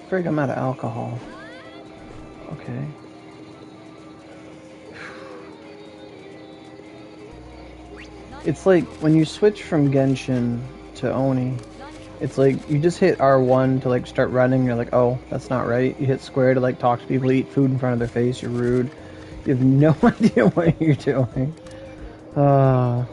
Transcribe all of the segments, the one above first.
Frig, I'm out of alcohol. Okay. It's like when you switch from Genshin to Oni, it's like you just hit R1 to like start running, you're like, oh, that's not right. You hit square to like talk to people, eat food in front of their face, you're rude. You have no idea what you're doing. Alright.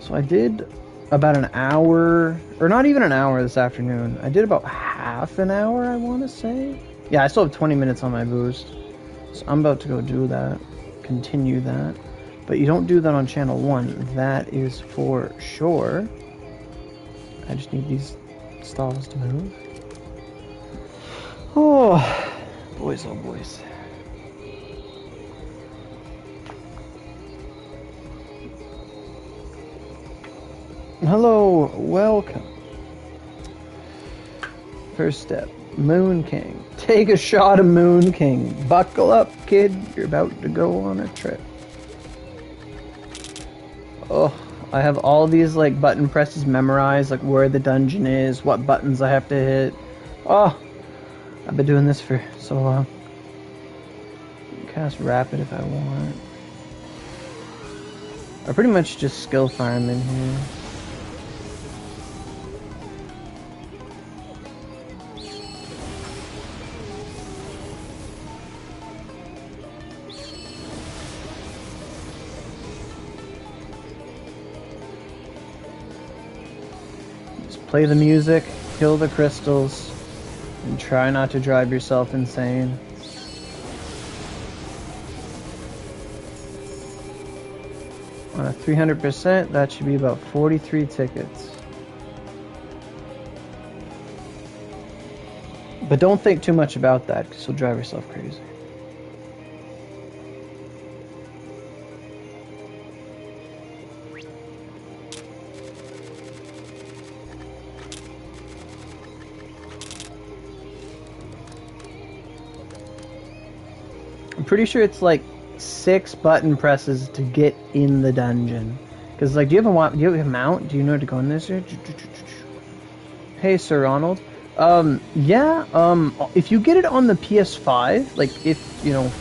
So I did about an hour, or not even an hour this afternoon. I did about half an hour, I want to say. Yeah, I still have 20 minutes on my boost. So I'm about to go do that, continue that. But you don't do that on channel 1, that is for sure. I just need these stalls to move. Oh, boys, oh boys. Hello, welcome. First step, Moon King. Take a shot of Moon King. Buckle up, kid. You're about to go on a trip. Oh, I have all these like button presses memorized, like where the dungeon is, what buttons I have to hit. Oh, I've been doing this for so long. Cast Rapid if I want. I pretty much just skill farm in here. Play the music, kill the crystals, and try not to drive yourself insane. On a 300%, that should be about 43 tickets. But don't think too much about that, because you'll drive yourself crazy. I'm pretty sure it's like 6 button presses to get in the dungeon. Because like, do you have a mount? Do you know where to go in this? Hey, Sir Ronald. Yeah. If you get it on the PS5, like if you know,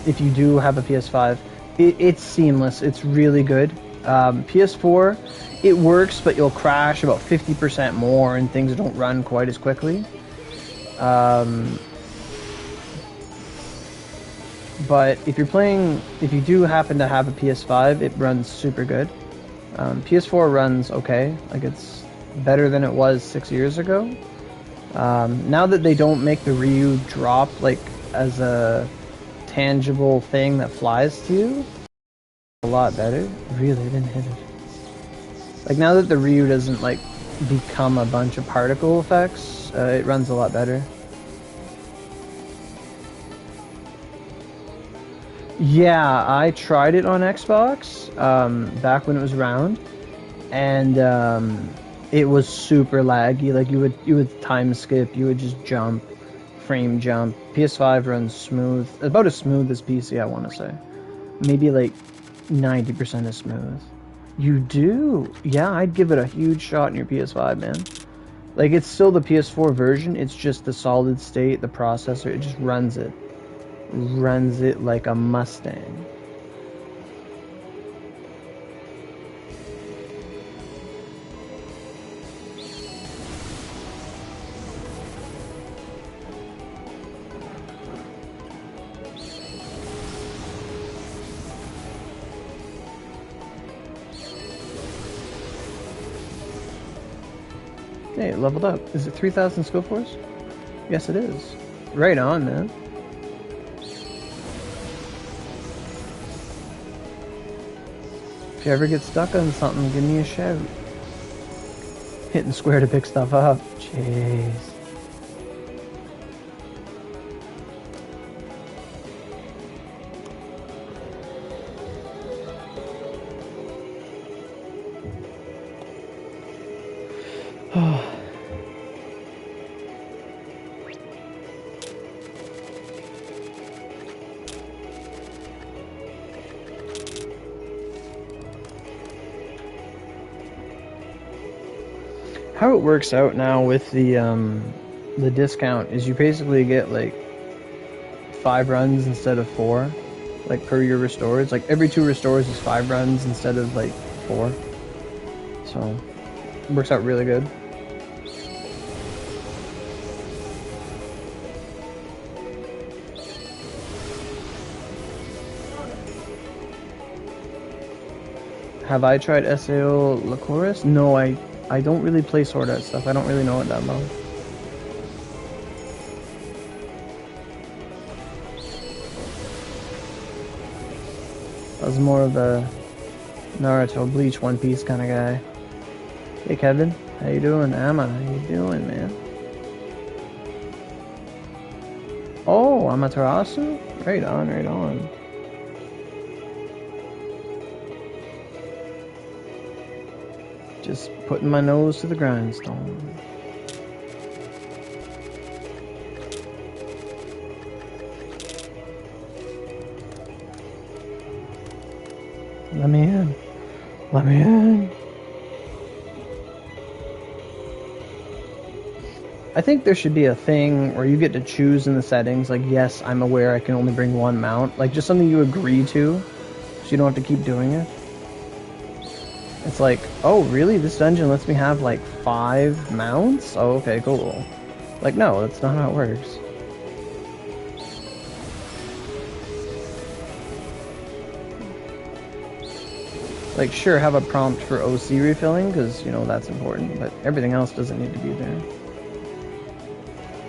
if you do have a PS5, it's seamless. It's really good. PS4, it works, but you'll crash about 50% more, and things don't run quite as quickly. But if you do happen to have a PS5, it runs super good. PS4 runs okay, like it's better than it was 6 years ago. Now that they don't make the Ryu drop like as a tangible thing that flies to you, a lot better. Really, I didn't hit it. Like now that the Ryu doesn't like become a bunch of particle effects, it runs a lot better. Yeah, I tried it on Xbox back when it was around, and it was super laggy. Like you would time skip, you would just jump, frame jump. PS5 runs smooth, about as smooth as PC, I want to say. Maybe like 90% as smooth. You do? Yeah, I'd give it a huge shot in your PS5, man. Like it's still the PS4 version. It's just the solid state, the processor. It just runs it. Runs it like a Mustang. Hey, it leveled up. Is it 3,000 skill force? Yes, it is. Right on, man. If you ever get stuck on something, give me a shout. Hitting square to pick stuff up. Jeez. How it works out now with the discount is you basically get like 5 runs instead of 4, like per your restores. Like every 2 restores is 5 runs instead of like 4. So it works out really good. Have I tried SAO Lycoris? No, I don't really play Sword Art stuff. I don't really know it that well. I was more of a Naruto, Bleach, One Piece kind of guy. Hey Kevin, how you doing? Amma, how you doing, man? Oh, Amaterasu? Right on, right on. Just putting my nose to the grindstone. Let me in. Let me in. I think there should be a thing where you get to choose in the settings, like, yes, I'm aware I can only bring 1 mount. Like, just something you agree to, so you don't have to keep doing it. It's like, oh, really? This dungeon lets me have, like, 5 mounts? Oh, okay, cool. Like, no, that's not how it works. Like, sure, have a prompt for OC refilling, because, you know, that's important, but everything else doesn't need to be there.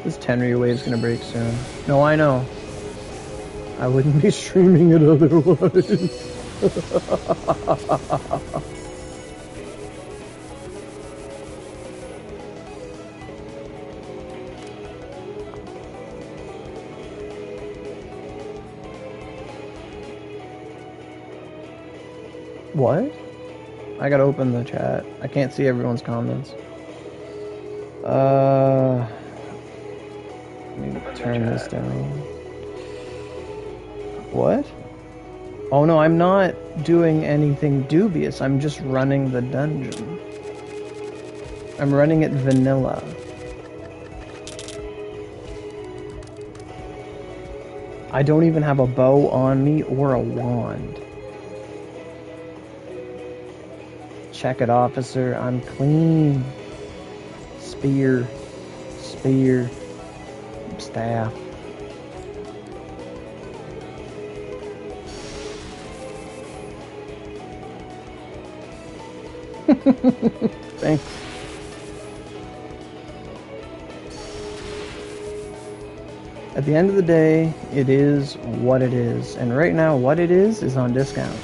This Tenryu wave's gonna break soon. No, I know. I wouldn't be streaming it otherwise. What? I gotta open the chat. I can't see everyone's comments. Let me turn this down. What? Oh no, I'm not doing anything dubious. I'm just running the dungeon. I'm running it vanilla. I don't even have a bow on me or a wand. Check it, officer. I'm clean. Spear. Spear. Staff. Thanks. At the end of the day, it is what it is. And right now, what it is on discount.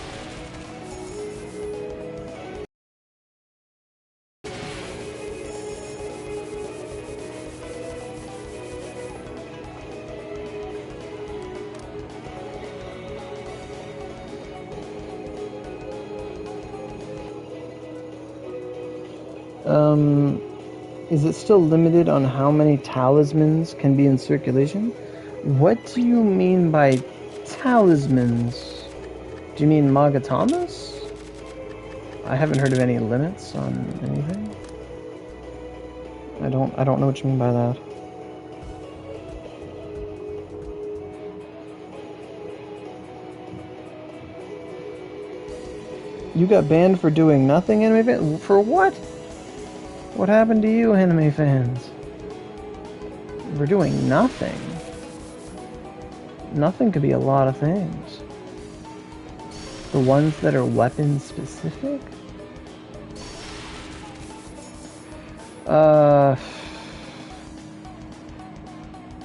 Is it still limited on how many talismans can be in circulation? What do you mean by talismans? Do you mean Magatamas? I haven't heard of any limits on anything. I don't know what you mean by that. You got banned for doing nothing, anime fan? For what? What happened to you, anime fans? We're doing nothing. Nothing could be a lot of things. The ones that are weapon specific?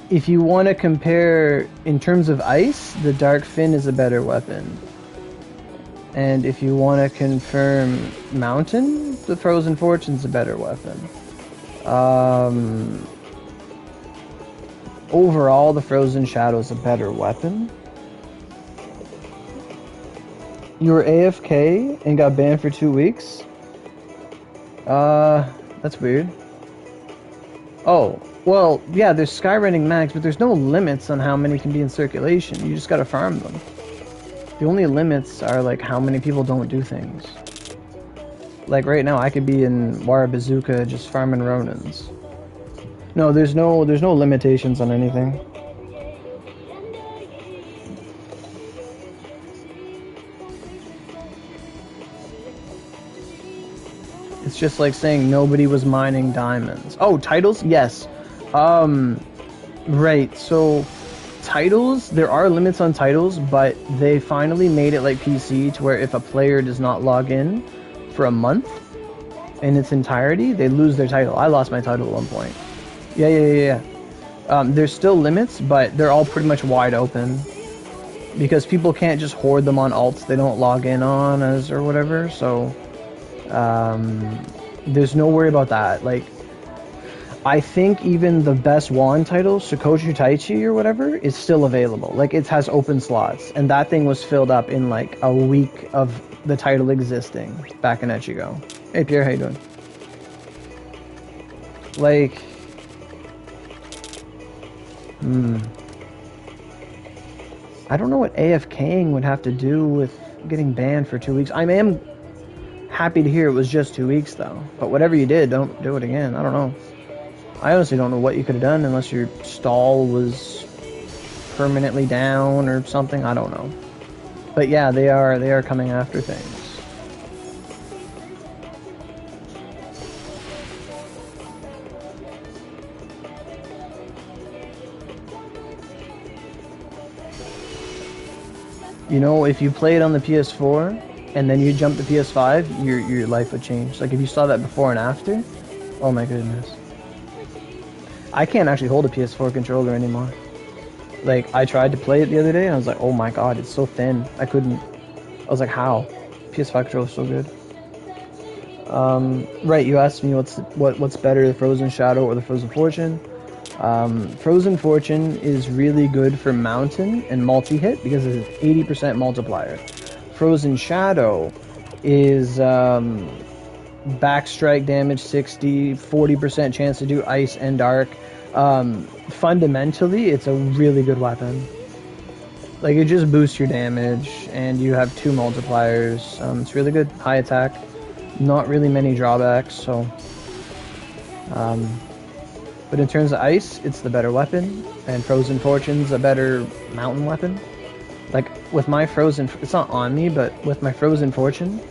If you want to compare in terms of ice, the Dark Fin is a better weapon. And if you want to confirm mountain, the Frozen Fortune's a better weapon. Overall, the Frozen Shadow's a better weapon. You were AFK and got banned for 2 weeks? That's weird. Oh, well, yeah, there's Skyrunning Max, but there's no limits on how many can be in circulation. You just gotta farm them. The only limits are, like, how many people don't do things. Like right now, I could be in Wara Bazooka just farming Ronins. No, there's no limitations on anything. It's just like saying nobody was mining diamonds. Oh, titles? Yes. Right. So titles, there are limits on titles, but they finally made it like PC to where if a player does not log in for a month in its entirety, they lose their title. I lost my title at one point. Yeah. There's still limits, but they're all pretty much wide open because people can't just hoard them on alts they don't log in on as or whatever. So there's no worry about that. Like, I think even the best wand title, Shikochu Taichi or whatever, is still available. Like, it has open slots, and that thing was filled up in like a week of the title existing back in Echigo. Hey Pierre, how you doing? Like, I don't know what AFKing would have to do with getting banned for 2 weeks. I am happy to hear it was just 2 weeks though. But whatever you did, don't do it again. I don't know. I honestly don't know what you could have done unless your stall was permanently down or something. I don't know. But yeah, they are coming after things. You know, if you played on the PS4 and then you jump to PS5, your life would change. Like if you saw that before and after, oh my goodness. I can't actually hold a PS4 controller anymore. Like, I tried to play it the other day and I was like, oh my god, it's so thin. I couldn't. I was like, how? PS5 controller's so good. Right, you asked me what's better, the Frozen Shadow or the Frozen Fortune. Frozen Fortune is really good for mountain and multi-hit because it's an 80% multiplier. Frozen Shadow is backstrike damage 60, 40% chance to do ice and dark. Fundamentally, it's a really good weapon. Like, it just boosts your damage, and you have 2 multipliers. It's really good. High attack. Not really many drawbacks, so... but in terms of ice, it's the better weapon, and Frozen Fortune's a better mountain weapon. Like, with my Frozen... It's not on me, but with my Frozen Fortune,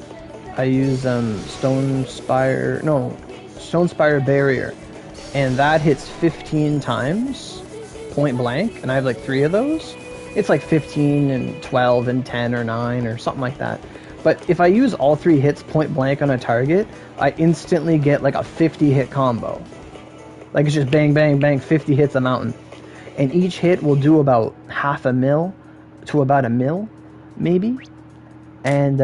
I use Stone Spire Barrier, and that hits 15 times, point blank, and I have like 3 of those. It's like 15 and 12 and 10 or 9 or something like that. But if I use all 3 hits point blank on a target, I instantly get like a 50 hit combo. Like, it's just bang, bang, bang, 50 hits a mountain. And each hit will do about half a mil to about a mil, maybe. And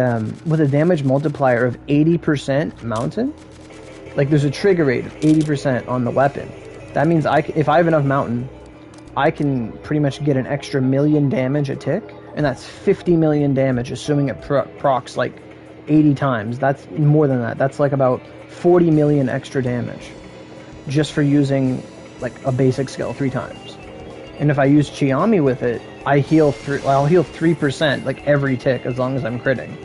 with a damage multiplier of 80% mountain, like, there's a trigger rate of 80% on the weapon. That means if I have enough mountain, I can pretty much get an extra million damage a tick, and that's 50 million damage, assuming it procs like 80 times. That's more than that. That's like about 40 million extra damage, just for using like a basic skill 3 times. And if I use Chiami with it, I'll heal 3% like every tick as long as I'm critting.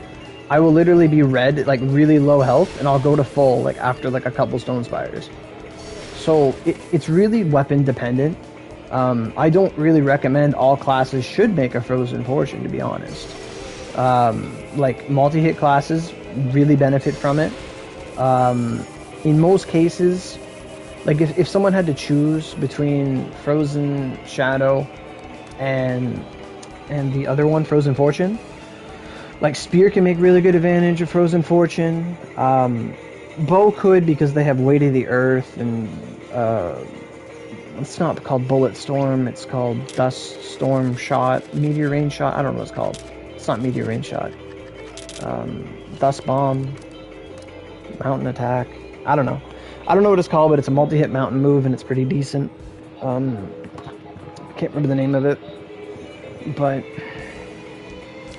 I will literally be red, like really low health, and I'll go to full like after like a couple Stone Spires. So it's really weapon dependent. I don't really recommend all classes should make a Frozen Fortune, to be honest. Like, multi-hit classes really benefit from it. In most cases, like if someone had to choose between Frozen Shadow and the other one, Frozen Fortune, like Spear can make really good advantage of Frozen Fortune. Bow could, because they have Weight of the Earth, and it's not called Bullet Storm, it's called Dust Storm Shot, Meteor Rain Shot, I don't know what it's called. It's not Meteor Rain Shot. Dust Bomb, Mountain Attack, I don't know. I don't know what it's called, but it's a multi-hit mountain move, and it's pretty decent. I can't remember the name of it. But,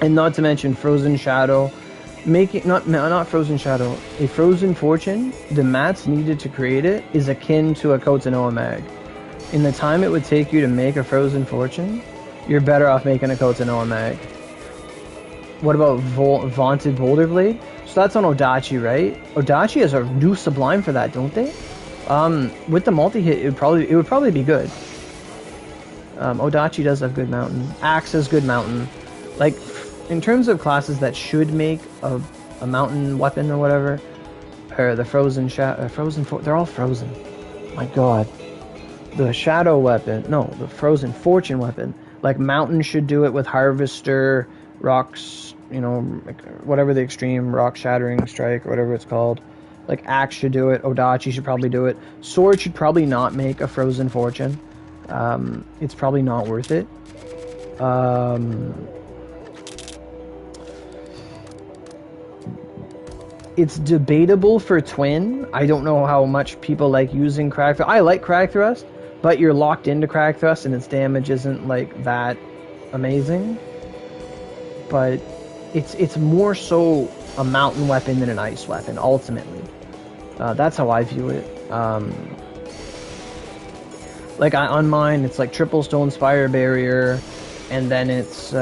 and not to mention Frozen Shadow, not Frozen Shadow, a Frozen Fortune, the mats needed to create it is akin to a Kotonoa Mag. In the time it would take you to make a Frozen Fortune, you're better off making a Kotonoa Mag. What about Vaunted Boulder Blade? So that's on Odachi, right? Odachi has a new sublime for that, don't they? With the multi-hit, it would probably be good. Odachi does have good mountain. Axe has good mountain. Like, in terms of classes that should make a mountain weapon or whatever, or the they're all frozen. My god. The shadow weapon, no, the frozen fortune weapon. Like, mountain should do it with harvester, rocks, you know, whatever the extreme, rock shattering strike, or whatever it's called. Like, axe should do it, Odachi should probably do it. Sword should probably not make a frozen fortune. It's probably not worth it. It's debatable for twin. I don't know how much people like using Crag Thrust. I like Crag Thrust, but you're locked into Crag Thrust and its damage isn't like that amazing. But it's more so a mountain weapon than an ice weapon, ultimately. That's how I view it. Like on mine, it's like triple stone spire barrier, and then it's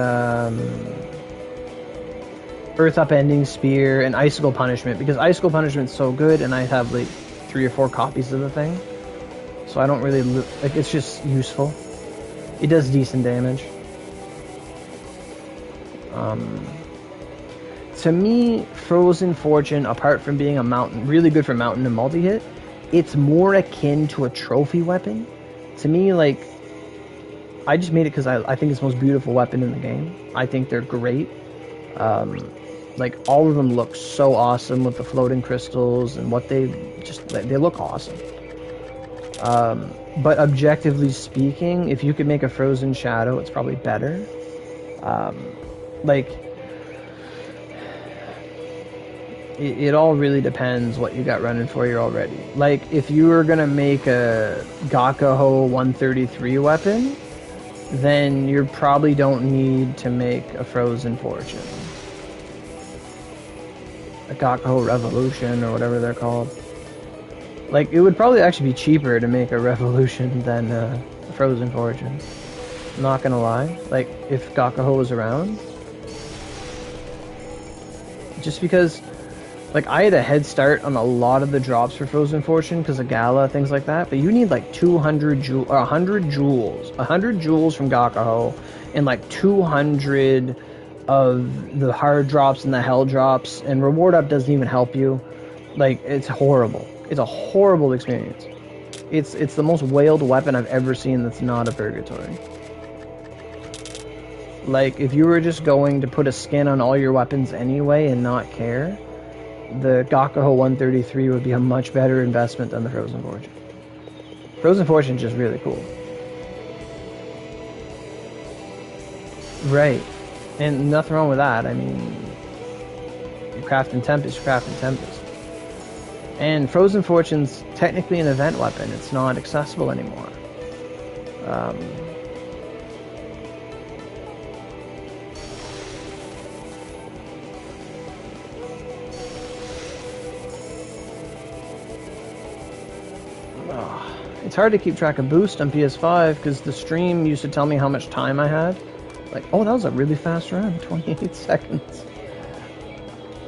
earth upending spear and icicle punishment, because icicle punishment's so good, and I have like 3 or 4 copies of the thing, so I don't really like. It's just useful. It does decent damage. To me, Frozen Fortune, apart from being a mountain, really good for mountain and multi-hit, it's more akin to a trophy weapon. To me, like, I just made it because I think it's the most beautiful weapon in the game. I think they're great. Like, all of them look so awesome with the floating crystals and what they look awesome. But objectively speaking, if you could make a Frozen Shadow, it's probably better. Like, it all really depends what you got running for you already. Like, if you were gonna make a Gakaho 133 weapon, then you probably don't need to make a Frozen Fortune. A Gakaho Revolution, or whatever they're called. Like, it would probably actually be cheaper to make a Revolution than a Frozen Fortune. I'm not gonna lie. Like, if Gakaho was around. Just because, like, I had a head start on a lot of the drops for Frozen Fortune because of Gala, things like that, but you need like 200 jewels, or 100 jewels. 100 jewels from Gakaho, and like 200 of the hard drops and the hell drops, and reward up doesn't even help you. Like, it's horrible. It's a horrible experience. It's the most wailed weapon I've ever seen that's not a purgatory. Like, if you were just going to put a skin on all your weapons anyway and not care, the Gakaho 133 would be a much better investment than the Frozen Fortune. Frozen Fortune's just really cool. Right. And nothing wrong with that. I mean, Crafting Tempest, Crafting Tempest. And Frozen Fortune's technically an event weapon. It's not accessible anymore. It's hard to keep track of boost on PS5 because the stream used to tell me how much time I had. Like, oh, that was a really fast run, 28 seconds.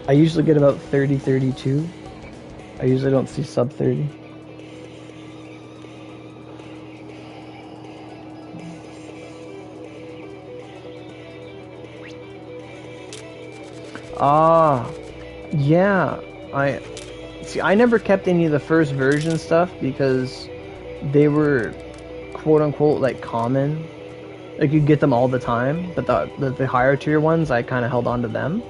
I usually get about 30, 32. I usually don't see sub 30. Yeah. I never kept any of the first version stuff because they were quote unquote like common. Like, you get them all the time, but the higher tier ones, I kind of held on to them.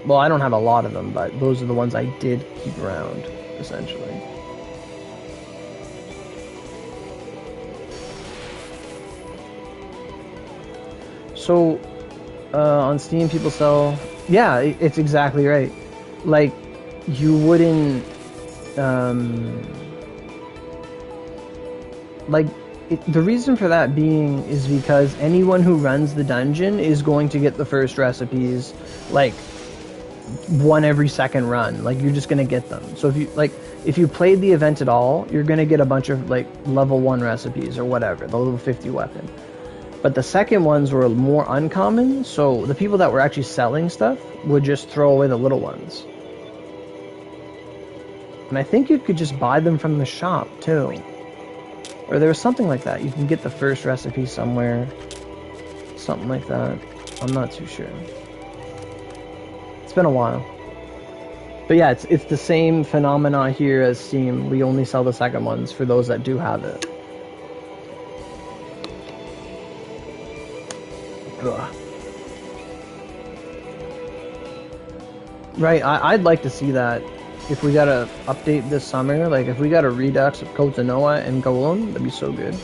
Well, I don't have a lot of them, but those are the ones I did keep around, essentially. So, on Steam, people sell... Yeah, it's exactly right. Like, you wouldn't... the reason for that being is because anyone who runs the dungeon is going to get the first recipes, like, one every second run. Like, you're just gonna get them. So if you played the event at all, you're gonna get a bunch of like level 1 recipes or whatever, the level 50 weapon. But the second ones were more uncommon, so the people that were actually selling stuff would just throw away the little ones. And I think you could just buy them from the shop, too. Or there was something like that. You can get the first recipe somewhere. Something like that. I'm not too sure. It's been a while. But yeah, it's the same phenomena here as Steam. We only sell the second ones for those that do have it. Ugh. Right, I'd like to see that. If we got a update this summer, like if we got a redux of Kotanoa and Golem, that'd be so good.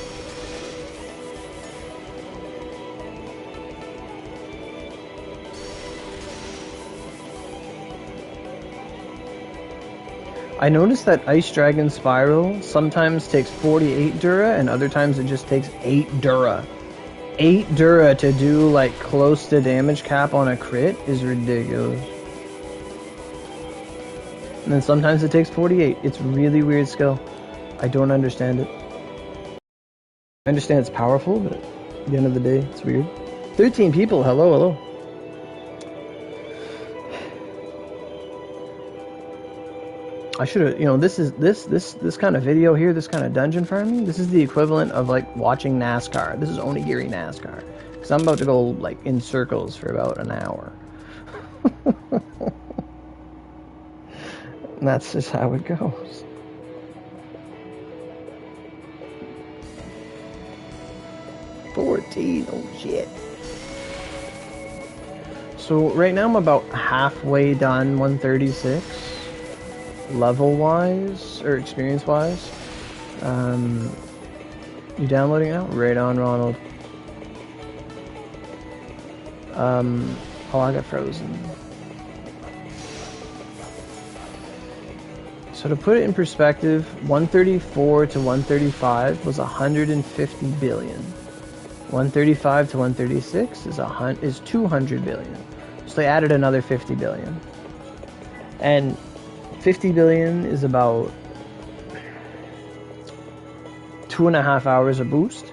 I noticed that Ice Dragon Spiral sometimes takes 48 Dura and other times it just takes 8 Dura. 8 Dura to do like close to damage cap on a crit is ridiculous. And then sometimes it takes 48. It's really weird skill. I don't understand it. I understand it's powerful, but at the end of the day, it's weird. 13 people, hello, hello. I should have, you know, this kind of video here, this kind of dungeon farming, this is the equivalent of like watching NASCAR. This is Onigiri NASCAR. Because I'm about to go like in circles for about an hour. And that's just how it goes. $14, oh shit. So right now I'm about halfway done 136. Level-wise, or experience-wise. You downloading it now? Right on, Ronald. Oh, I got frozen. So to put it in perspective, 134 to 135 was 150 billion. 135 to 136 is 200 billion. So they added another 50 billion. And 50 billion is about 2.5 hours a boost.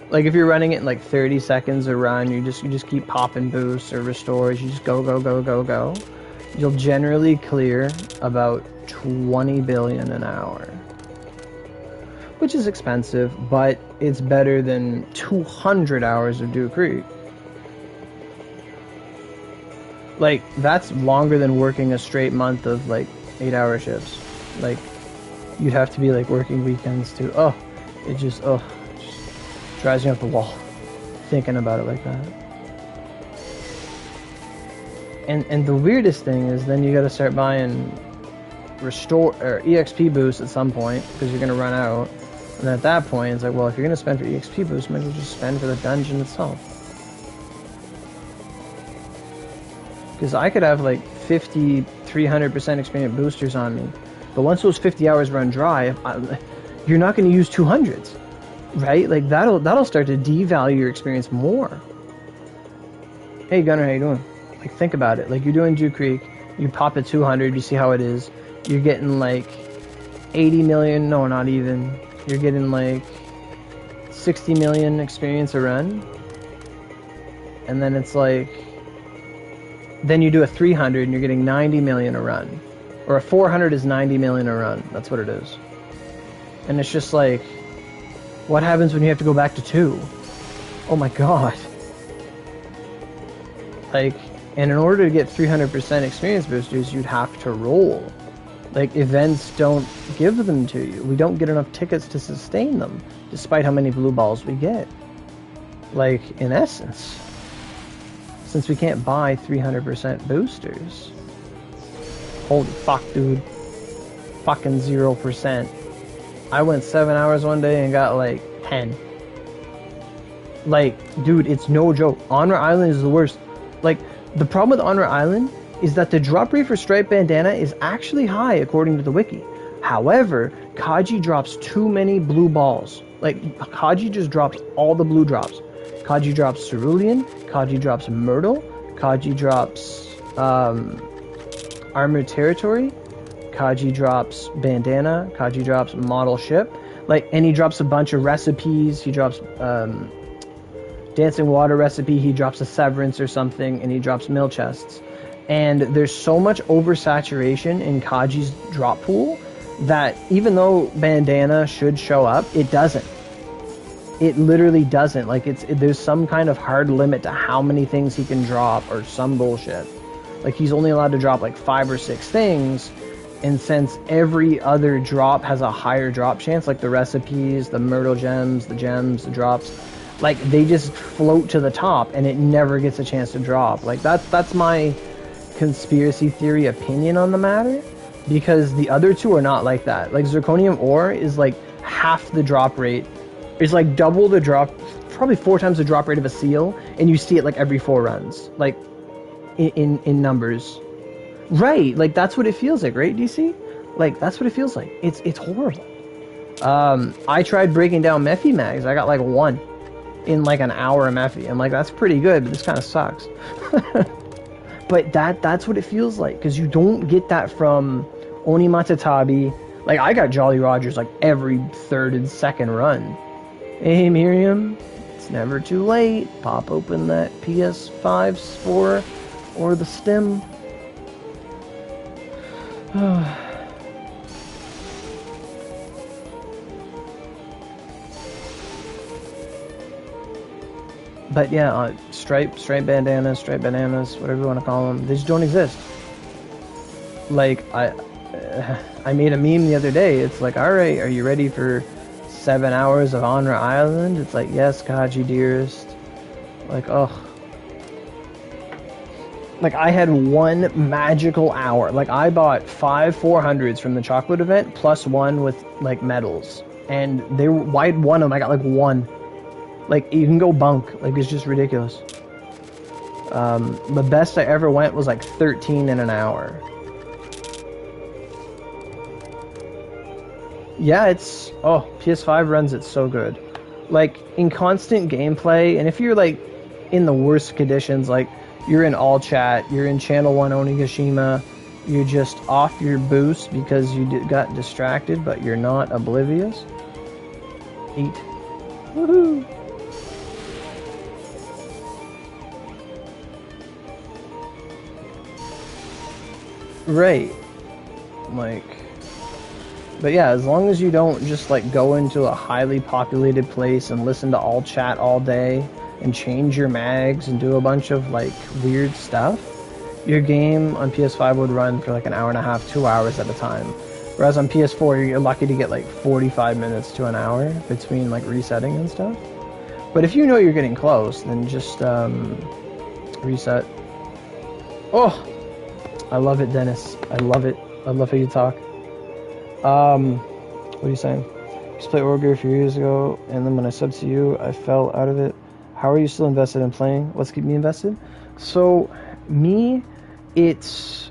Like if you're running it in like 30 seconds a run, you just keep popping boosts or restores, you just go, you'll generally clear about 20 billion an hour. Which is expensive, but it's better than 200 hours of Dew Creek. Like, that's longer than working a straight month of like 8-hour shifts. Like, you'd have to be like working weekends too. It just drives me up the wall thinking about it like that. And the weirdest thing is then you gotta start buying restore or EXP boosts at some point because you're gonna run out. And at that point it's like, well, if you're gonna spend for EXP boosts, might as well just spend for the dungeon itself. Because I could have like 50, 300% experience boosters on me, but once those 50 hours run dry, you're not going to use 200s, right? Like that'll start to devalue your experience more. Hey Gunner, how you doing? Like think about it. Like you're doing Dew Creek, you pop at 200, you see how it is. You're getting like 80 million, no, not even. You're getting like 60 million experience a run, and then it's like. Then you do a 300 and you're getting 90 million a run. Or a 400 is 90 million a run. That's what it is. And it's just like, what happens when you have to go back to 2? Oh my god. Like, and in order to get 300% experience boosters, you'd have to roll. Like, events don't give them to you. We don't get enough tickets to sustain them, despite how many blue balls we get. Like, in essence. Since we can't buy 300% boosters. Holy fuck, dude. Fucking 0%. I went 7 hours one day and got like 10. Like, dude, it's no joke. Honor Island is the worst. Like, the problem with Honor Island is that the drop rate for Striped Bandana is actually high according to the wiki. However, Kaji drops too many blue balls. Like, Kaji just drops all the blue drops. Kaji drops Cerulean, Kaji drops Myrtle, Kaji drops Armored Territory, Kaji drops Bandana, Kaji drops Model Ship. Like, and he drops a bunch of recipes. He drops dancing water recipe. He drops a severance or something, and he drops mill chests. And there's so much oversaturation in Kaji's drop pool that even though bandana should show up, it doesn't. It literally doesn't. Like, there's some kind of hard limit to how many things he can drop or some bullshit. Like, he's only allowed to drop like 5 or 6 things, and since every other drop has a higher drop chance, like the recipes, the myrtle gems, the drops, like, they just float to the top and it never gets a chance to drop. Like, that's my conspiracy theory opinion on the matter, because the other two are not like that. Like, zirconium ore is like half the drop rate. It's like double the drop, probably 4 times the drop rate of a seal, and you see it like every 4 runs, like in numbers. Right, like that's what it feels like, right, DC? Like, that's what it feels like. It's horrible. I tried breaking down Mephi mags. I got like 1 in like an hour of Mephi. I'm like, that's pretty good, but this kind of sucks. But that's what it feels like, because you don't get that from Oni Matatabi. Like, I got Jolly Rogers like every 3rd and 2nd run. Hey Miriam, it's never too late. Pop open that PS5 Spore or the stem. But yeah, stripe bananas, whatever you want to call them, they just don't exist. Like, I made a meme the other day. It's like, alright, are you ready for 7 hours of Honor Island? It's like, yes, Kaji dearest. Like, ugh. Like, I had 1 magical hour. Like, I bought 5 400s from the chocolate event, plus 1 with, like, medals. And they were, wide one of them, I got, like, 1. Like, you can go bunk. Like, it's just ridiculous. The best I ever went was, like, 13 in an hour. Yeah, it's... Oh, PS5 runs it so good. Like, in constant gameplay, and if you're, like, in the worst conditions, like, you're in all chat, you're in channel 1 Onigashima, you're just off your boost because you got distracted, but you're not oblivious. 8. Woohoo! Right. Like... But yeah, as long as you don't just like go into a highly populated place and listen to all chat all day and change your mags and do a bunch of like weird stuff, your game on PS5 would run for like an hour and a half, 2 hours at a time. Whereas on PS4, you're lucky to get like 45 minutes to an hour between like resetting and stuff. But if you know you're getting close, then just reset. Oh, I love it, Dennis. I love it. I love how you talk. What are you saying? I used to play Aurogiri a few years ago, and then when I subbed to you, I fell out of it. How are you still invested in playing? What's keeping me invested? So, me, it's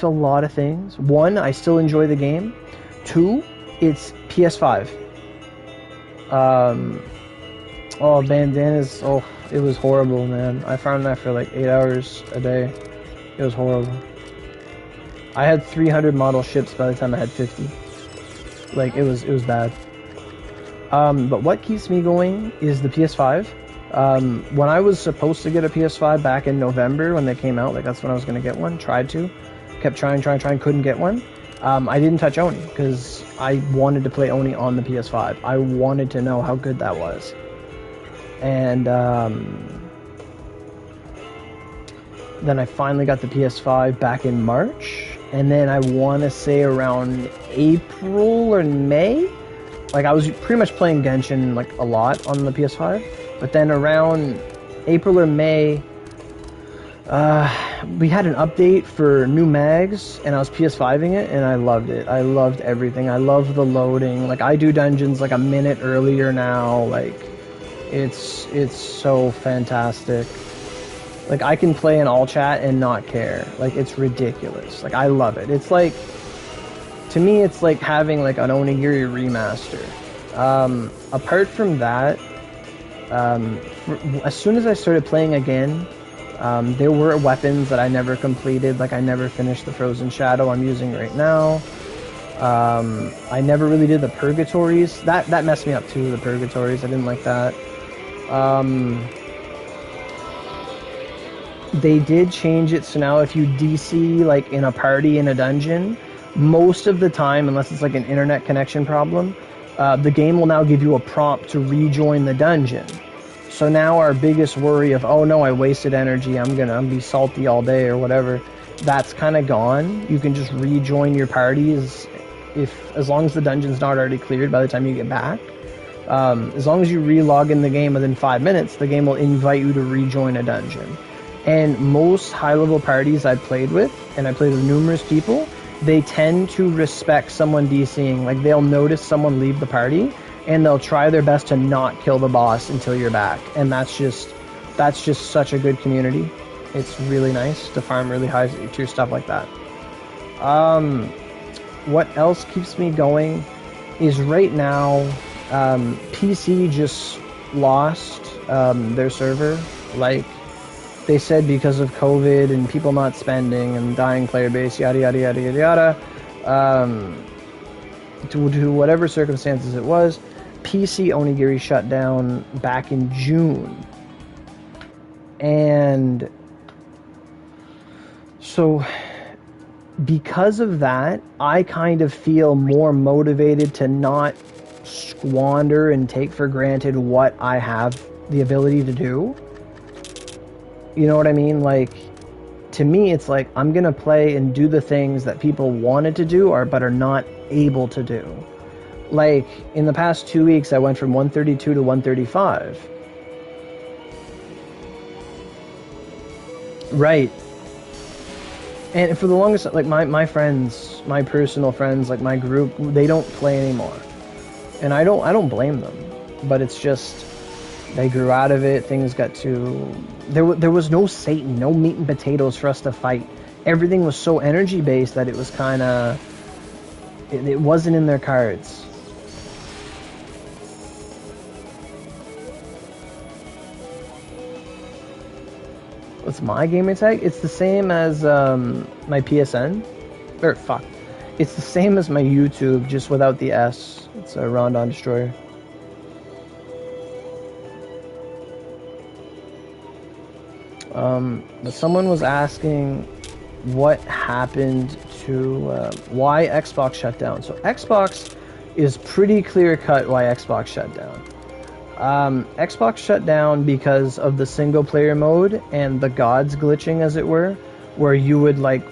a lot of things. 1, I still enjoy the game. 2, it's PS5. Oh, bandanas, oh, it was horrible, man. I farmed that for like 8 hours a day. It was horrible. I had 300 model ships by the time I had 50. Like, it was bad. But what keeps me going is the PS5. When I was supposed to get a PS5 back in November when they came out, like that's when I was going to get one, tried to. Kept trying, couldn't get one. I didn't touch Oni because I wanted to play Oni on the PS5. I wanted to know how good that was. And then I finally got the PS5 back in March. And then I want to say around April or May, like I was pretty much playing Genshin like a lot on the PS5. But then around April or May, we had an update for new mags, and I was PS5ing it, and I loved it. I loved everything. I love the loading. Like, I do dungeons like a minute earlier now. Like, it's so fantastic. Like, I can play in all chat and not care. Like, it's ridiculous. Like, I love it. It's like, to me, it's like having like an Onigiri remaster. Apart from that, as soon as I started playing again, there were weapons that I never completed. Like, I never finished the Frozen Shadow I'm using right now. I never really did the purgatories. That messed me up too, the purgatories. I didn't like that. They did change it, so now if you DC like in a party in a dungeon, most of the time, unless it's like an internet connection problem, the game will now give you a prompt to rejoin the dungeon. So now our biggest worry of, oh no, I wasted energy, I'm gonna be salty all day or whatever, that's kind of gone. You can just rejoin your parties as long as the dungeon's not already cleared by the time you get back. As long as you re-log in the game within 5 minutes, the game will invite you to rejoin a dungeon. And most high-level parties I've played with, and I played with numerous people, they tend to respect someone DCing. Like, they'll notice someone leave the party, and they'll try their best to not kill the boss until you're back. And that's just such a good community. It's really nice to farm really high tier stuff like that. What else keeps me going is right now, PC just lost their server. Like, they said because of COVID and people not spending and dying player base, yada yada yada yada yada, due to whatever circumstances it was, PC Onigiri shut down back in June. And so because of that, I kind of feel more motivated to not squander and take for granted what I have the ability to do. You know what I mean? Like, to me, it's like, I'm gonna play and do the things that people wanted to do but are not able to do. Like, in the past 2 weeks, I went from 132 to 135. Right. And for the longest, like, my friends, my personal friends, like my group, they don't play anymore. And I don't blame them. But it's just, they grew out of it, things got too... There was no Satan, no meat and potatoes for us to fight. Everything was so energy-based that it was kind of... It wasn't in their cards. What's my gamer tag? It's the same as my PSN. Or, fuck. It's the same as my YouTube, just without the S. It's a Rondon Destroyer. But someone was asking what happened to why Xbox shut down. So Xbox is pretty clear cut why Xbox shut down. Xbox shut down because of the single player mode and the gods glitching, as it were, where you would like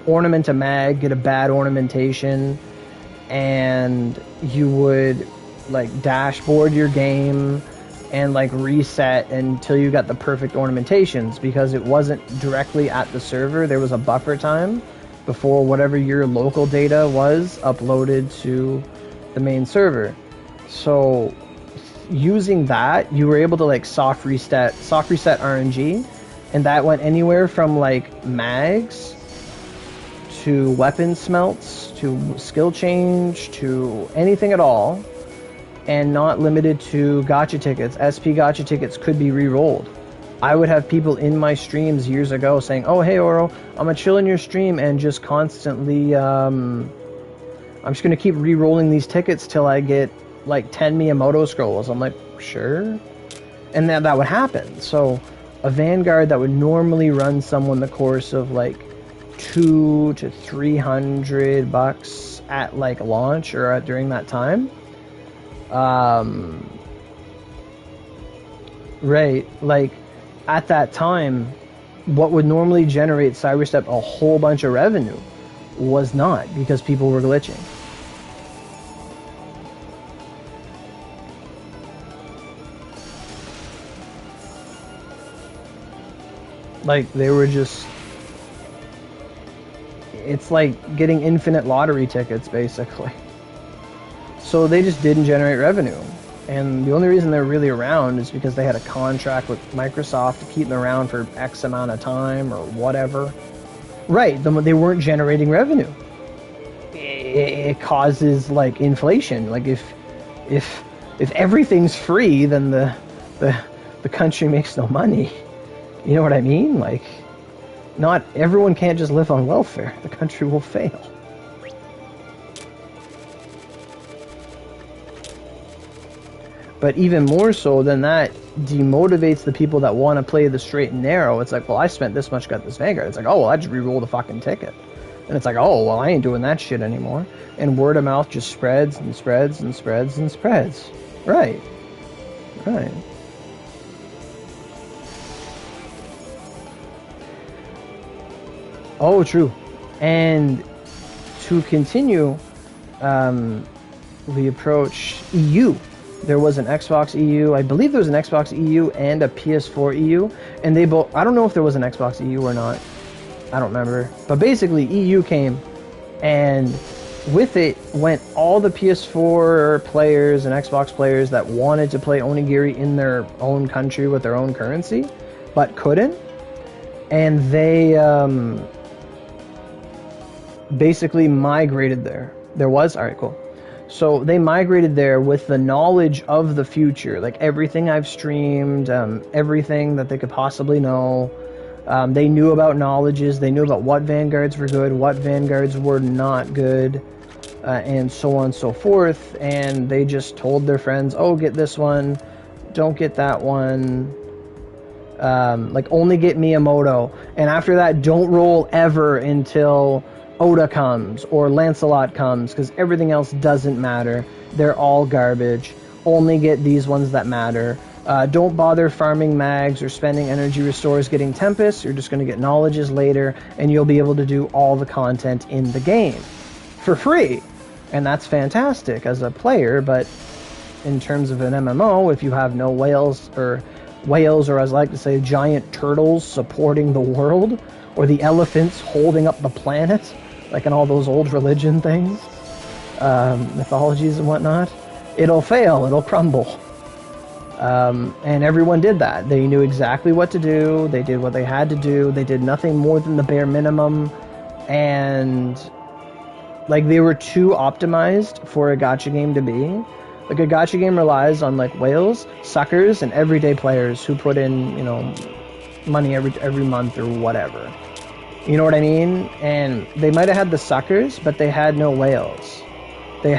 ornament a mag, get a bad ornamentation, and you would like dashboard your game and like reset until you got the perfect ornamentations, because it wasn't directly at the server. There was a buffer time before whatever your local data was uploaded to the main server. So using that, you were able to like soft reset RNG, and that went anywhere from like mags to weapon smelts to skill change to anything at all. And not limited to gacha tickets. SP gacha tickets could be re-rolled. I would have people in my streams years ago saying, oh, hey, Oro, I'm going to chill in your stream and just constantly, I'm just going to keep re-rolling these tickets till I get, like, 10 Miyamoto scrolls. I'm like, sure. And that would happen. So a Vanguard that would normally run someone the course of, like, $200 to $300 at, like, launch or during that time, right, like at that time, what would normally generate Cyberstep a whole bunch of revenue was not, because people were glitching. Like, they were just... It's like getting infinite lottery tickets, basically. So they just didn't generate revenue. And the only reason they're really around is because they had a contract with Microsoft to keep them around for X amount of time or whatever. Right, they weren't generating revenue. It causes, like, inflation. Like, if everything's free, then the country makes no money. You know what I mean? Like, not everyone can't just live on welfare. The country will fail. But even more so than that, demotivates the people that want to play the straight and narrow. It's like, well, I spent this much, got this Vanguard. It's like, oh, well, I just re-rolled the fucking ticket. And it's like, oh, well, I ain't doing that shit anymore. And word of mouth just spreads and spreads and spreads and spreads. Right. Right. Oh, true. And to continue, we approach EU. There was an Xbox EU. I believe there was an Xbox EU and a PS4 EU. And they both... I don't know if there was an Xbox EU or not. I don't remember. But basically, EU came. And with it went all the PS4 players and Xbox players that wanted to play Onigiri in their own country with their own currency, but couldn't. And they basically migrated there. There was? Alright, cool. So they migrated there with the knowledge of the future, like everything I've streamed, everything that they could possibly know. They knew about knowledges, they knew about what Vanguards were good, what Vanguards were not good, and so on and so forth. And they just told their friends, oh, get this one, don't get that one. Like, only get Miyamoto. And after that, don't roll ever until Oda comes or Lancelot comes, because everything else doesn't matter. They're all garbage. Only get these ones that matter. Don't bother farming mags or spending energy restores getting Tempest. You're just going to get knowledges later, and you'll be able to do all the content in the game for free. And that's fantastic as a player, but in terms of an MMO, if you have no whales, or as I like to say, giant turtles supporting the world, or the elephants holding up the planet, like in all those old religion things, mythologies and whatnot, it'll fail, it'll crumble. And everyone did that. They knew exactly what to do, they did what they had to do, they did nothing more than the bare minimum, and like, they were too optimized for a gacha game to be. Like, a gacha game relies on, like, whales, suckers, and everyday players who put in, you know, money every month or whatever. You know what I mean? And they might have had the suckers, but they had no whales. They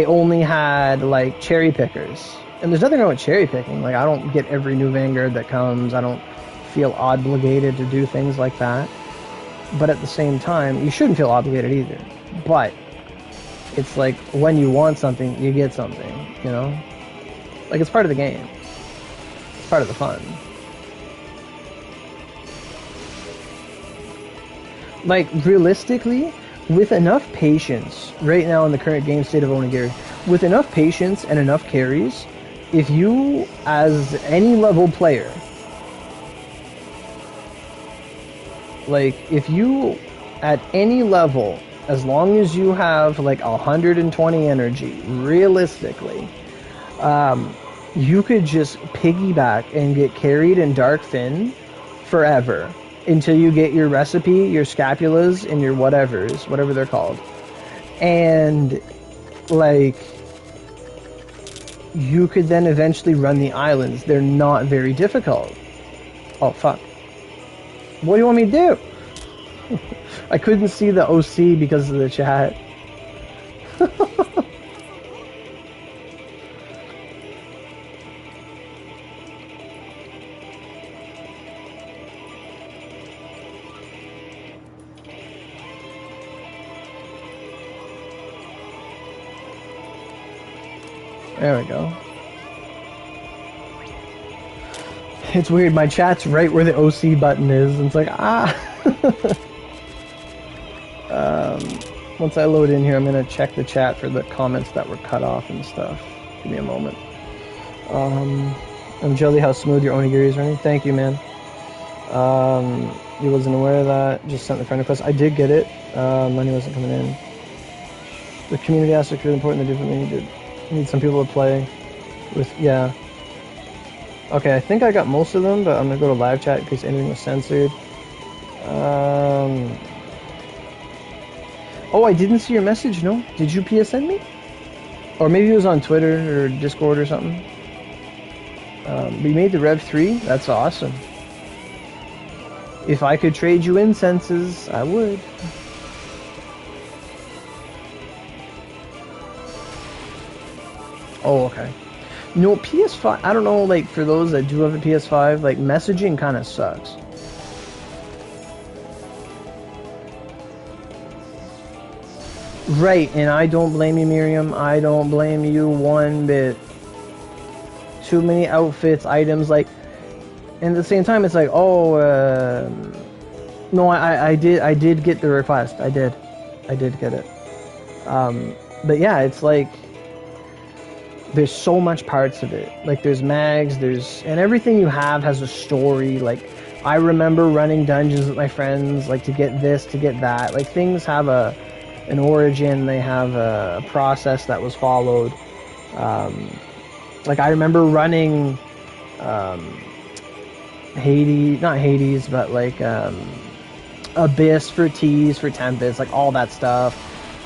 only had, like, cherry pickers. And there's nothing wrong with cherry picking. Like, I don't get every new Vanguard that comes. I don't feel obligated to do things like that. But at the same time, you shouldn't feel obligated either. But it's like, when you want something, you get something, you know? Like, it's part of the game. It's part of the fun. Like, realistically, with enough patience, right now in the current game state of Onigiri, with enough patience and enough carries, if you, as any level player, like, if you, at any level, as long as you have, like, 120 energy, realistically, you could just piggyback and get carried in Dark Fin forever. Until you get your recipe, your scapulas, and your whatevers, whatever they're called. And, like, you could then eventually run the islands. They're not very difficult. Oh, fuck. What do you want me to do? I couldn't see the OC because of the chat. There we go. It's weird, my chat's right where the OC button is, and it's like, ah! Once I load in here, I'm gonna check the chat for the comments that were cut off and stuff. Give me a moment. I'm jelly how smooth your onigiri is running. Thank you, man. You wasn't aware of that. Just sent the friend request. I did get it. Money wasn't coming in. The community aspect is important. They're different. Need some people to play with, yeah. Okay, I think I got most of them, but I'm gonna go to live chat in case anything was censored. Oh, I didn't see your message, no? Did you PSN me? Or maybe it was on Twitter or Discord or something. We made the Rev 3? That's awesome. If I could trade you incenses, I would. Oh, okay. No, PS5, I don't know, like, for those that do have a PS5, like, messaging kind of sucks. Right, and I don't blame you, Miriam. I don't blame you one bit. Too many outfits, items, like, and at the same time, it's like, oh, no, I did get the request. I did get it. But yeah, it's like, there's so much parts of it. Like, there's mags, and everything you have has a story. Like, I remember running dungeons with my friends, like, to get this, to get that. Like, things have an origin, they have a process that was followed. Like, I remember running, Hades, not Hades, but like, Abyss for T's, for Tempest, like, all that stuff.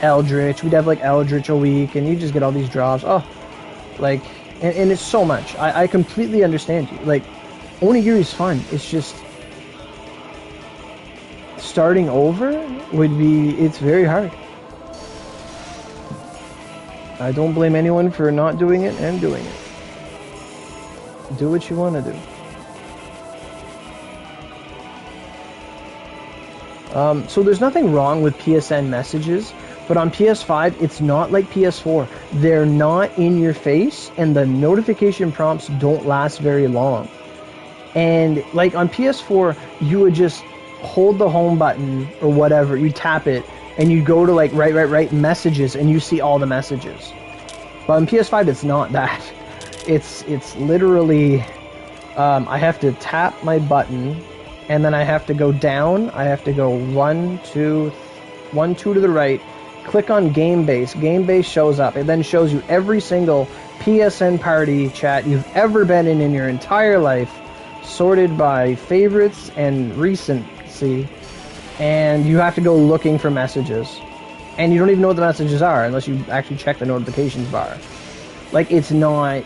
Eldritch, we'd have, like, Eldritch a week, and you just get all these drops. Oh, like, and it's so much. I completely understand you. Like, Onigiri's fun. It's just, starting over it's very hard. I don't blame anyone for not doing it and doing it. Do what you want to do. So there's nothing wrong with PSN messages, but on PS5, it's not like PS4. They're not in your face, and the notification prompts don't last very long. And like on PS4, you would just hold the home button or whatever, you tap it, and you go to like right messages, and you see all the messages. But on PS5, it's not that. It's literally, I have to tap my button, and then I have to go down. I have to go 1, 2 to the right. Click on Game Base. Game Base shows up. It then shows you every single PSN party chat you've ever been in your entire life, sorted by favorites and recency, and you have to go looking for messages. And you don't even know what the messages are unless you actually check the notifications bar. Like, it's not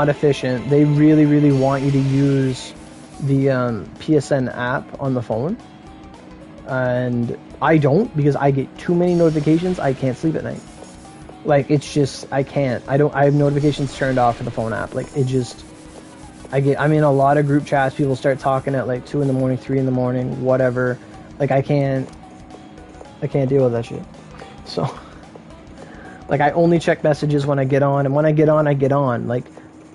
efficient. They really want you to use the PSN app on the phone, and I don't, because I get too many notifications. I can't sleep at night. Like, it's just, I can't. I have notifications turned off for the phone app. Like, it just, I'm in a lot of group chats. People start talking at like 2 in the morning, 3 in the morning, whatever. Like, I can't deal with that shit. So, like, I only check messages when I get on, and when I get on, I get on. Like,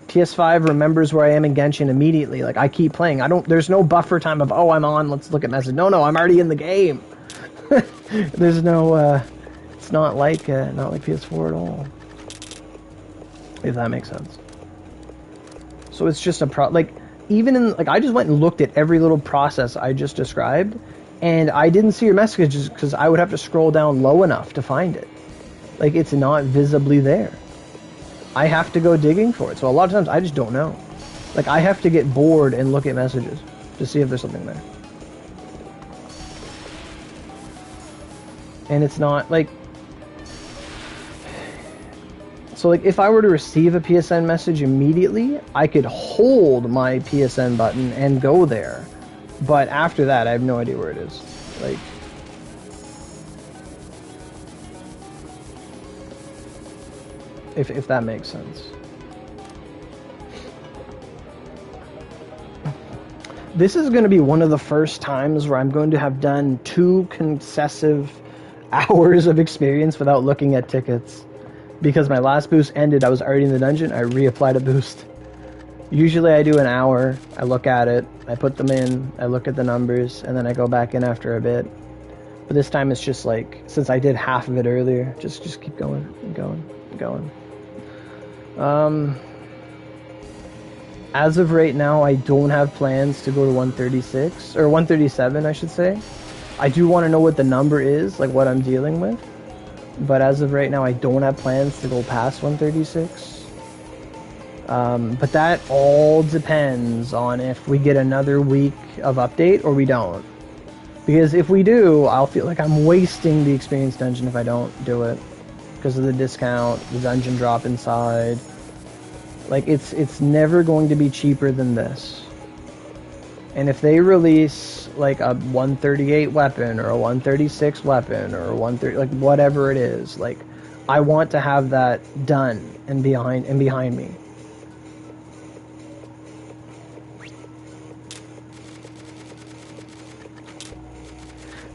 PS5 remembers where I am in Genshin immediately. Like, I keep playing. There's no buffer time of, oh, I'm on, let's look at message. No, I'm already in the game. There's no, it's not like PS4 at all. If that makes sense. So it's just like, even in, like, I just went and looked at every little process I just described, and I didn't see your messages because I would have to scroll down low enough to find it. Like, it's not visibly there. I have to go digging for it. So a lot of times I just don't know. Like, I have to get bored and look at messages to see if there's something there. And it's not like, so like, if I were to receive a PSN message immediately, I could hold my PSN button and go there. But after that, I have no idea where it is. Like, if that makes sense. This is going to be one of the first times where I'm going to have done 2 consecutive hours of experience without looking at tickets. Because my last boost ended, I was already in the dungeon, I reapplied a boost. Usually I do an hour, I look at it, I put them in, I look at the numbers, and then I go back in after a bit. But this time it's just like, since I did half of it earlier, just keep going, and going, and going. As of right now, I don't have plans to go to 136, or 137, I should say. I do want to know what the number is, like what I'm dealing with. But as of right now, I don't have plans to go past 136. But that all depends on if we get another week of update or we don't. Because if we do, I'll feel like I'm wasting the experience dungeon if I don't do it. Because of the discount, the dungeon drop inside. Like, it's never going to be cheaper than this. And if they release like a 138 weapon or a 136 weapon or a 130, like whatever it is, like I want to have that done and behind me.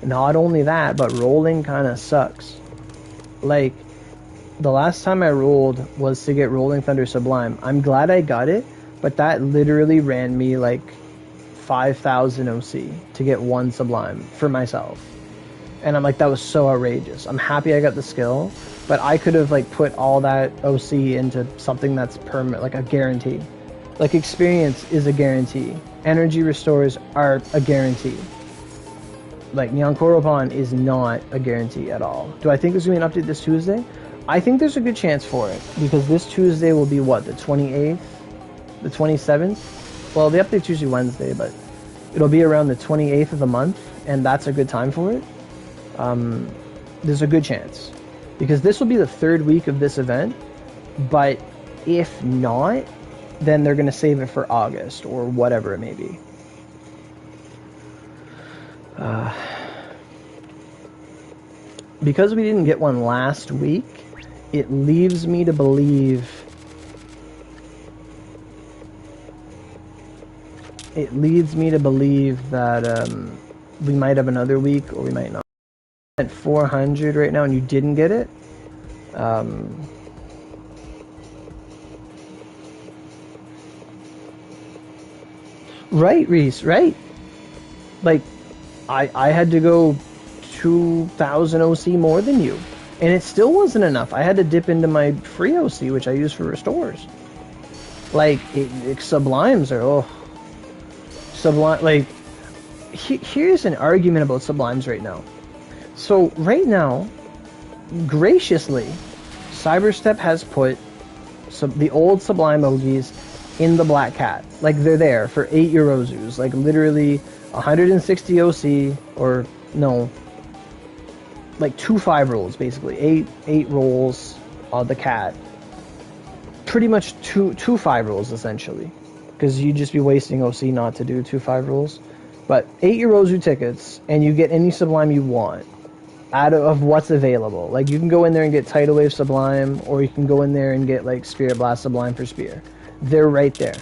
Not only that, but rolling kind of sucks. Like, the last time I rolled was to get Rolling Thunder Sublime. I'm glad I got it, but that literally ran me like 5,000 OC to get one Sublime for myself. And I'm like, that was so outrageous. I'm happy I got the skill, but I could have like put all that OC into something that's permanent, like a guarantee. Like, experience is a guarantee. Energy restores are a guarantee. Like, Neon Koropon is not a guarantee at all. Do I think there's going to be an update this Tuesday? I think there's a good chance for it, because this Tuesday will be, what, the 28th? The 27th? Well, the update's usually Wednesday, but it'll be around the 28th of the month, and that's a good time for it. There's a good chance. Because this will be the 3rd week of this event, but if not, then they're going to save it for August, or whatever it may be. Because we didn't get one last week, it leaves me to believe that we might have another week, or we might not. At 400 right now and you didn't get it, right, Reese, right? Like, I had to go 2,000 OC more than you, and it still wasn't enough. I had to dip into my free OC, which I use for restores. Like, Sublimes are, Sublime, like, here's an argument about Sublimes right now. So, right now, graciously, Cyberstep has put the old Sublime Ogis in the Black Cat. Like, they're there for 8 Eurozus. Like, literally 160 OC, or no, like 2 5 rolls, basically. 8 rolls on the cat. Pretty much 2 5 rolls, essentially. Because you'd just be wasting OC not to do 2 5 rolls. But 8 Eurozu tickets, and you get any Sublime you want out of what's available. Like, you can go in there and get Tidal Wave Sublime, or you can go in there and get, like, Spirit Blast Sublime for Spear. They're right there.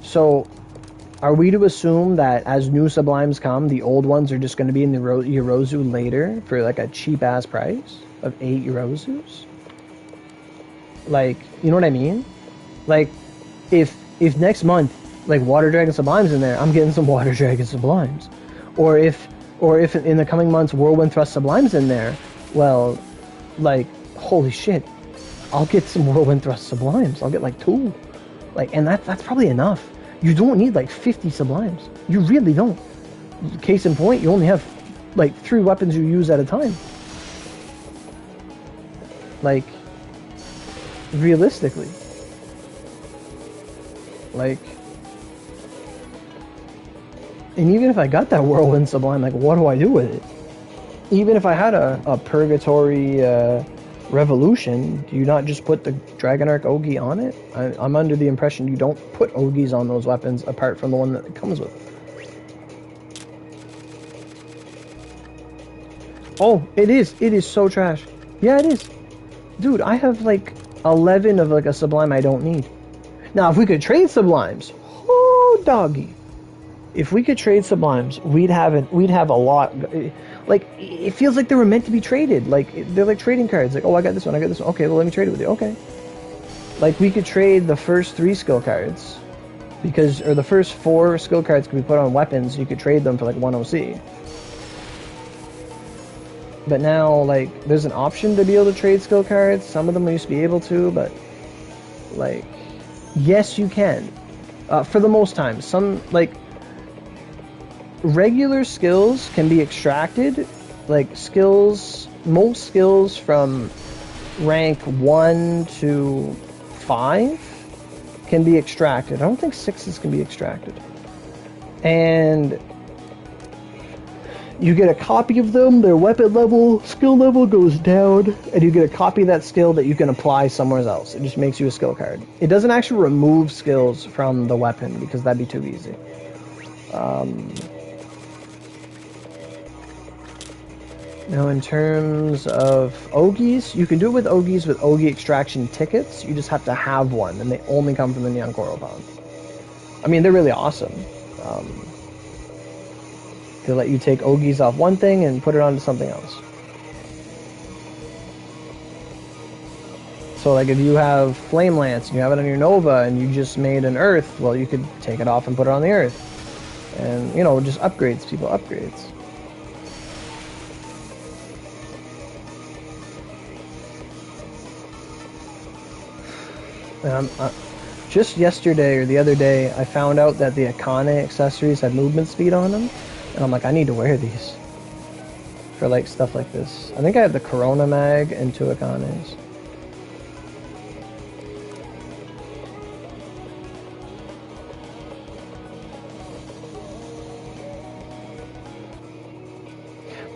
So, are we to assume that as new Sublimes come, the old ones are just going to be in the Eurozu later for, like, a cheap-ass price of 8 Eurozus? Like, you know what I mean? Like, if next month, like, Water Dragon Sublime's in there, I'm getting some Water Dragon Sublimes. Or if in the coming months Whirlwind Thrust Sublime's in there, well, like, holy shit, I'll get some Whirlwind Thrust Sublimes. I'll get like 2. Like, and that's probably enough. You don't need like 50 Sublimes. You really don't. Case in point, you only have like 3 weapons you use at a time. Like, realistically. Like, and even if I got that Whirlwind Sublime, like, what do I do with it? Even if I had a Purgatory Revolution, do you not just put the Dragon Arc Ogi on it? I'm under the impression you don't put Ogis on those weapons apart from the one that it comes with. Oh, it is. It is so trash. Yeah, it is. Dude, I have like 11 of like a Sublime I don't need. Now, if we could trade Sublimes, oh, doggy. If we could trade Sublimes, we'd have a lot. Like, it feels like they were meant to be traded. Like, they're like trading cards. Like, oh, I got this one, I got this one. Okay, well, let me trade it with you. Okay. Like, we could trade the first 3 skill cards. Or the first 4 skill cards could be put on weapons. You could trade them for, like, 1 OC. But now, like, there's an option to be able to trade skill cards. Some of them used to be able to, but, like, yes, you can. For the most time. Some, like, regular skills can be extracted, like most skills from rank 1 to 5 can be extracted. I don't think 6s can be extracted. And you get a copy of them, their weapon level, skill level goes down, and you get a copy of that skill that you can apply somewhere else. It just makes you a skill card. It doesn't actually remove skills from the weapon, because that'd be too easy. Now, in terms of Ogies, you can do it with Ogies with Ogie extraction tickets. You just have to have one, and they only come from the Neon Coral Pond. I mean, they're really awesome. They let you take Ogies off one thing and put it onto something else. So, like, if you have Flame Lance and you have it on your Nova and you just made an Earth, well, you could take it off and put it on the Earth. And, you know, just upgrades, people upgrades. Just yesterday or the other day, I found out that the Akane accessories had movement speed on them. And I'm like, I need to wear these for, like, stuff like this. I think I have the Corona Mag and 2 Akanes.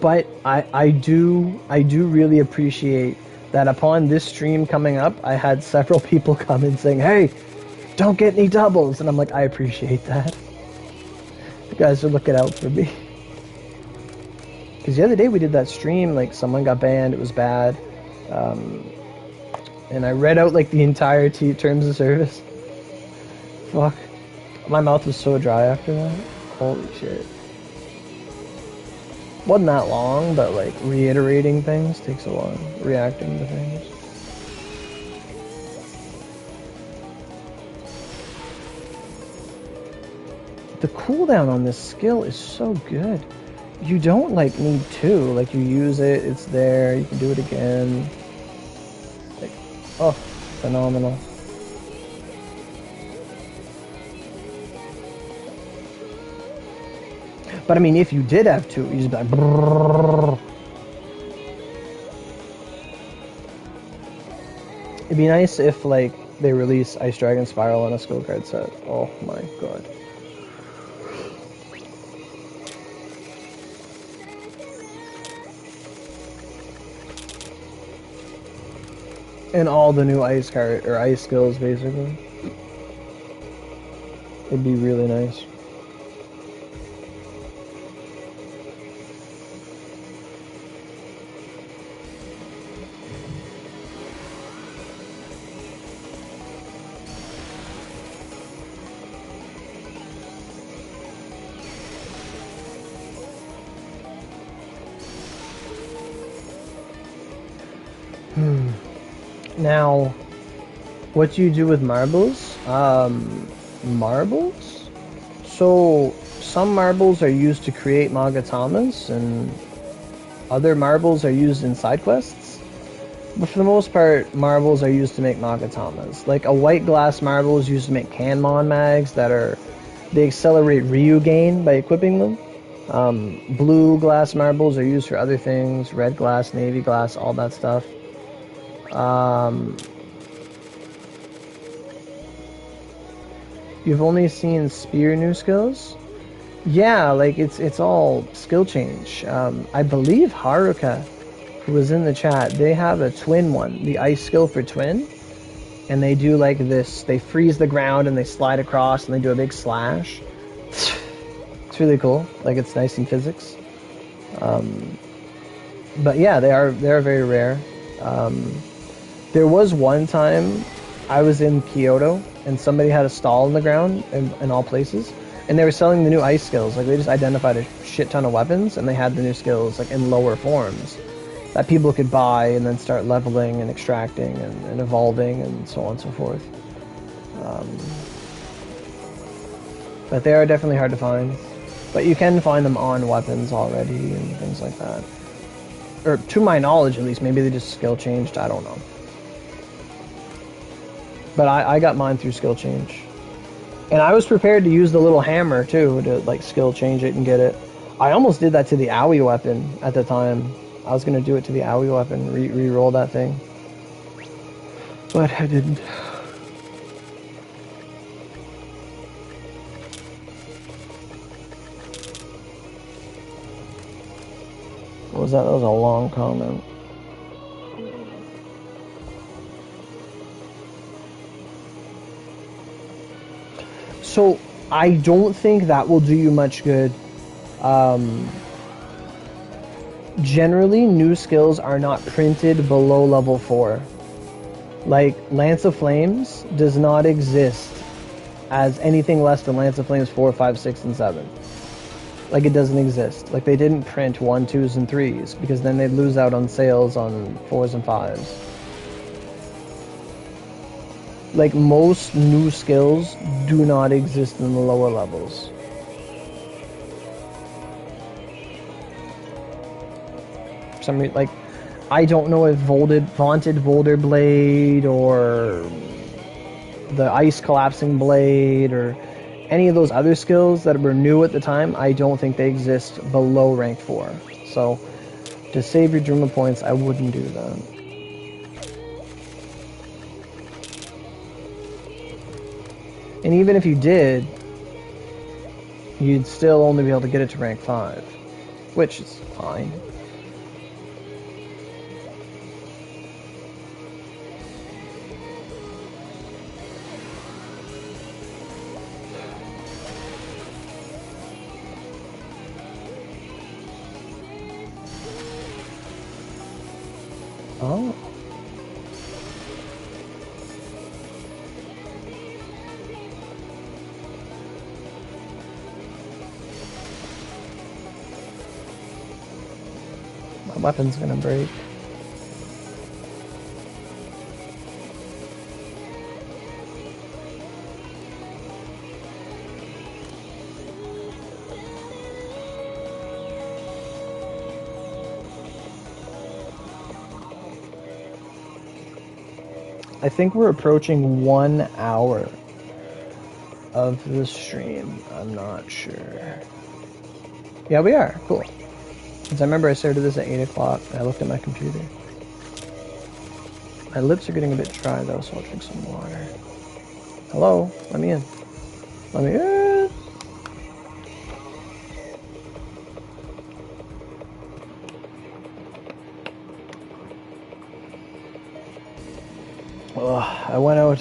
But I do really appreciate that upon this stream coming up, I had several people come in saying, hey, don't get any doubles. And I'm like, I appreciate that. You guys are looking out for me. Because the other day we did that stream, like, someone got banned, it was bad. And I read out, like, the entire terms of service. Fuck. My mouth was so dry after that. Holy shit. Wasn't that long, but, like, reiterating things takes a while. Reacting to things. The cooldown on this skill is so good. You don't, like, need 2. Like, you use it, it's there, you can do it again. Like, oh, phenomenal. But I mean, if you did have 2, you just be like, brrrrrr. It'd be nice if, like, they release Ice Dragon Spiral on a skill card set. Oh my god. And all the new ice card or ice skills, basically. It'd be really nice. Now, what do you do with marbles? Marbles? So, some marbles are used to create Magatamas, and other marbles are used in side quests. But for the most part, marbles are used to make Magatamas. Like, a white glass marble is used to make Kanmon mags they accelerate Ryu gain by equipping them. Blue glass marbles are used for other things, red glass, navy glass, all that stuff. You've only seen spear new skills? Yeah, like it's all skill change. I believe Haruka, who was in the chat, they have a twin one, the ice skill for twin, and they do like this. They freeze the ground and they slide across and they do a big slash. It's really cool. Like, it's nice in physics. But yeah, they are very rare. There was one time I was in Kyoto and somebody had a stall in the ground in all places, and they were selling the new ice skills. Like, they just identified a shit ton of weapons and they had the new skills, like, in lower forms that people could buy and then start leveling and extracting and evolving and so on and so forth. But they are definitely hard to find. But you can find them on weapons already and things like that. Or to my knowledge, at least. Maybe they just skill changed. I don't know. But I got mine through skill change. And I was prepared to use the little hammer, too, to, like, skill change it and get it. I almost did that to the Aoi weapon at the time. I was going to do it to the Aoi weapon, re-roll that thing. But I didn't. What was that? That was a long comment. So, I don't think that will do you much good. generally new skills are not printed below level 4. Like, Lance of Flames does not exist as anything less than Lance of Flames 4, 5, 6, and 7. Like, it doesn't exist. Like, they didn't print 1, 2s, and 3s, because then they'd lose out on sales on 4s and 5s. Like, most new skills do not exist in the lower levels. For some reason, like, I don't know if Vaunted Boulder Blade or the Ice Collapsing Blade or any of those other skills that were new at the time, I don't think they exist below rank 4. So, to save your Druma points, I wouldn't do that. And even if you did, you'd still only be able to get it to rank 5, which is fine. Oh. My weapon's gonna break. I think we're approaching 1 hour of the stream. I'm not sure. Yeah, we are. Cool. Because I remember I started this at 8 o'clock and I looked at my computer. My lips are getting a bit dry though, so I'll drink some water. Hello? Let me in. Let me in. I went out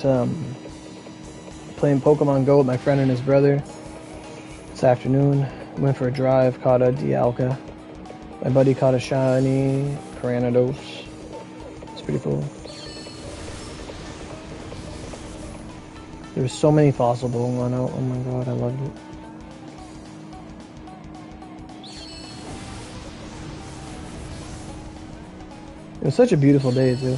playing Pokemon Go with my friend and his brother this afternoon. Went for a drive, caught a Dialga. My buddy caught a shiny Pteranados. It's pretty cool. There was so many fossil Pokemon out. Oh my god, I loved it. It was such a beautiful day too.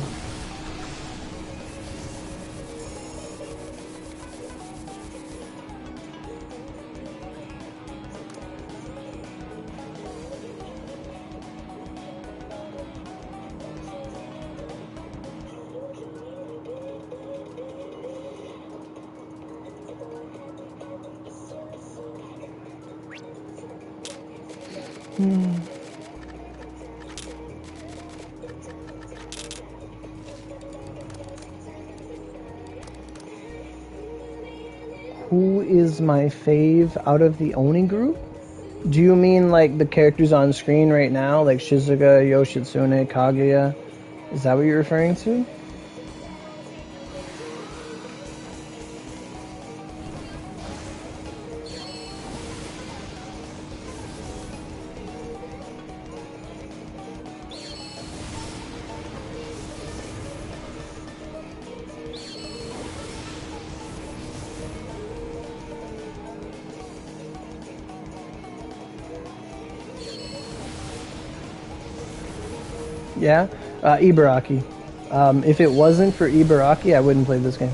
Who is my fave out of the Oni group? Do you mean like the characters on screen right now, like Shizuka, Yoshitsune, Kaguya? Is that what you're referring to? Yeah, Ibaraki. If it wasn't for Ibaraki, I wouldn't play this game.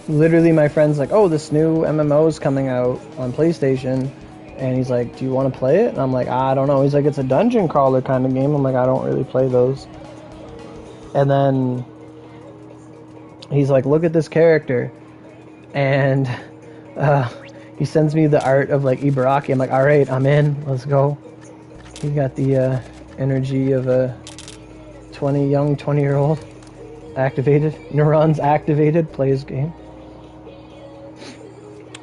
Literally, my friend's like, oh, this new MMO is coming out on PlayStation. And he's like, do you want to play it? And I'm like, I don't know. He's like, it's a dungeon crawler kind of game. I'm like, I don't really play those. And then he's like, look at this character. And he sends me the art of like Ibaraki. I'm like, all right, I'm in. Let's go. He got the energy of a young 20-year-old. Activated. Neurons activated. Play his game.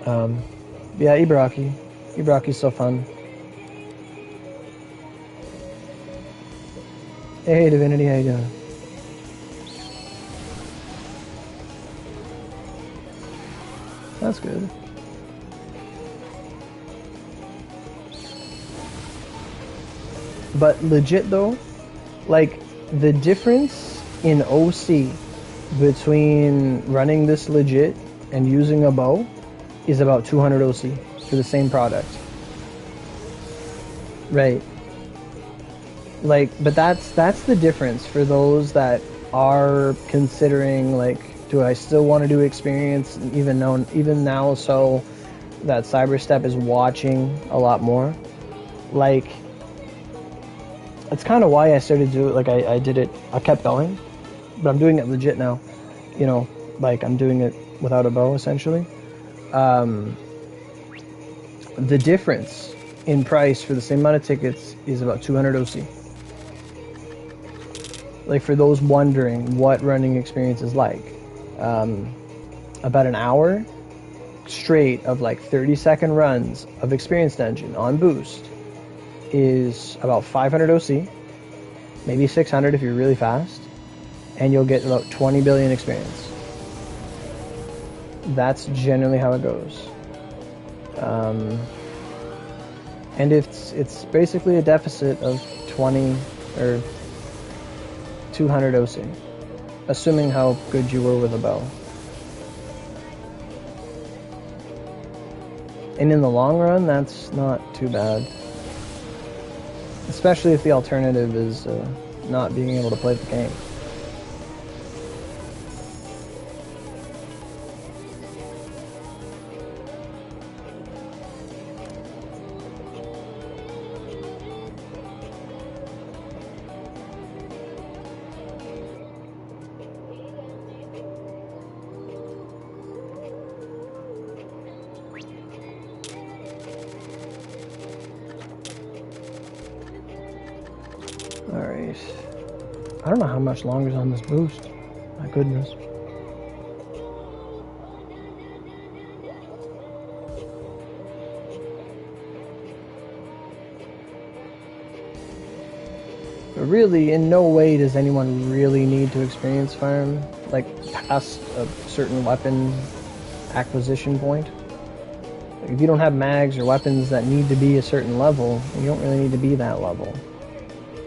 Yeah, Ibaraki. Ibaraki's so fun. Hey, Divinity, how you doing? That's good. But legit though, like the difference in OC between running this legit and using a bow is about 200 OC for the same product. Right. Like, but that's the difference for those that are considering, like, do I still want to do experience even now, so that Cyberstep is watching a lot more. Like, that's kind of why I started to do it. Like, I did it, I kept going, but I'm doing it legit now. You know, like, I'm doing it without a bow, essentially. The difference in price for the same amount of tickets is about 200 OC. Like, for those wondering what running experience is like, about an hour straight of like 30-second runs of Experience Dungeon on boost is about 500 OC, maybe 600 if you're really fast, and you'll get about 20 billion experience. That's generally how it goes. And it's basically a deficit of 20 or 200 OC, assuming how good you were with a bow. And in the long run, that's not too bad. Especially if the alternative is not being able to play the game. Alright. I don't know how much longer is on this boost. My goodness. But really, in no way does anyone really need to experience farm, like, past a certain weapon acquisition point. Like, if you don't have mags or weapons that need to be a certain level, you don't really need to be that level.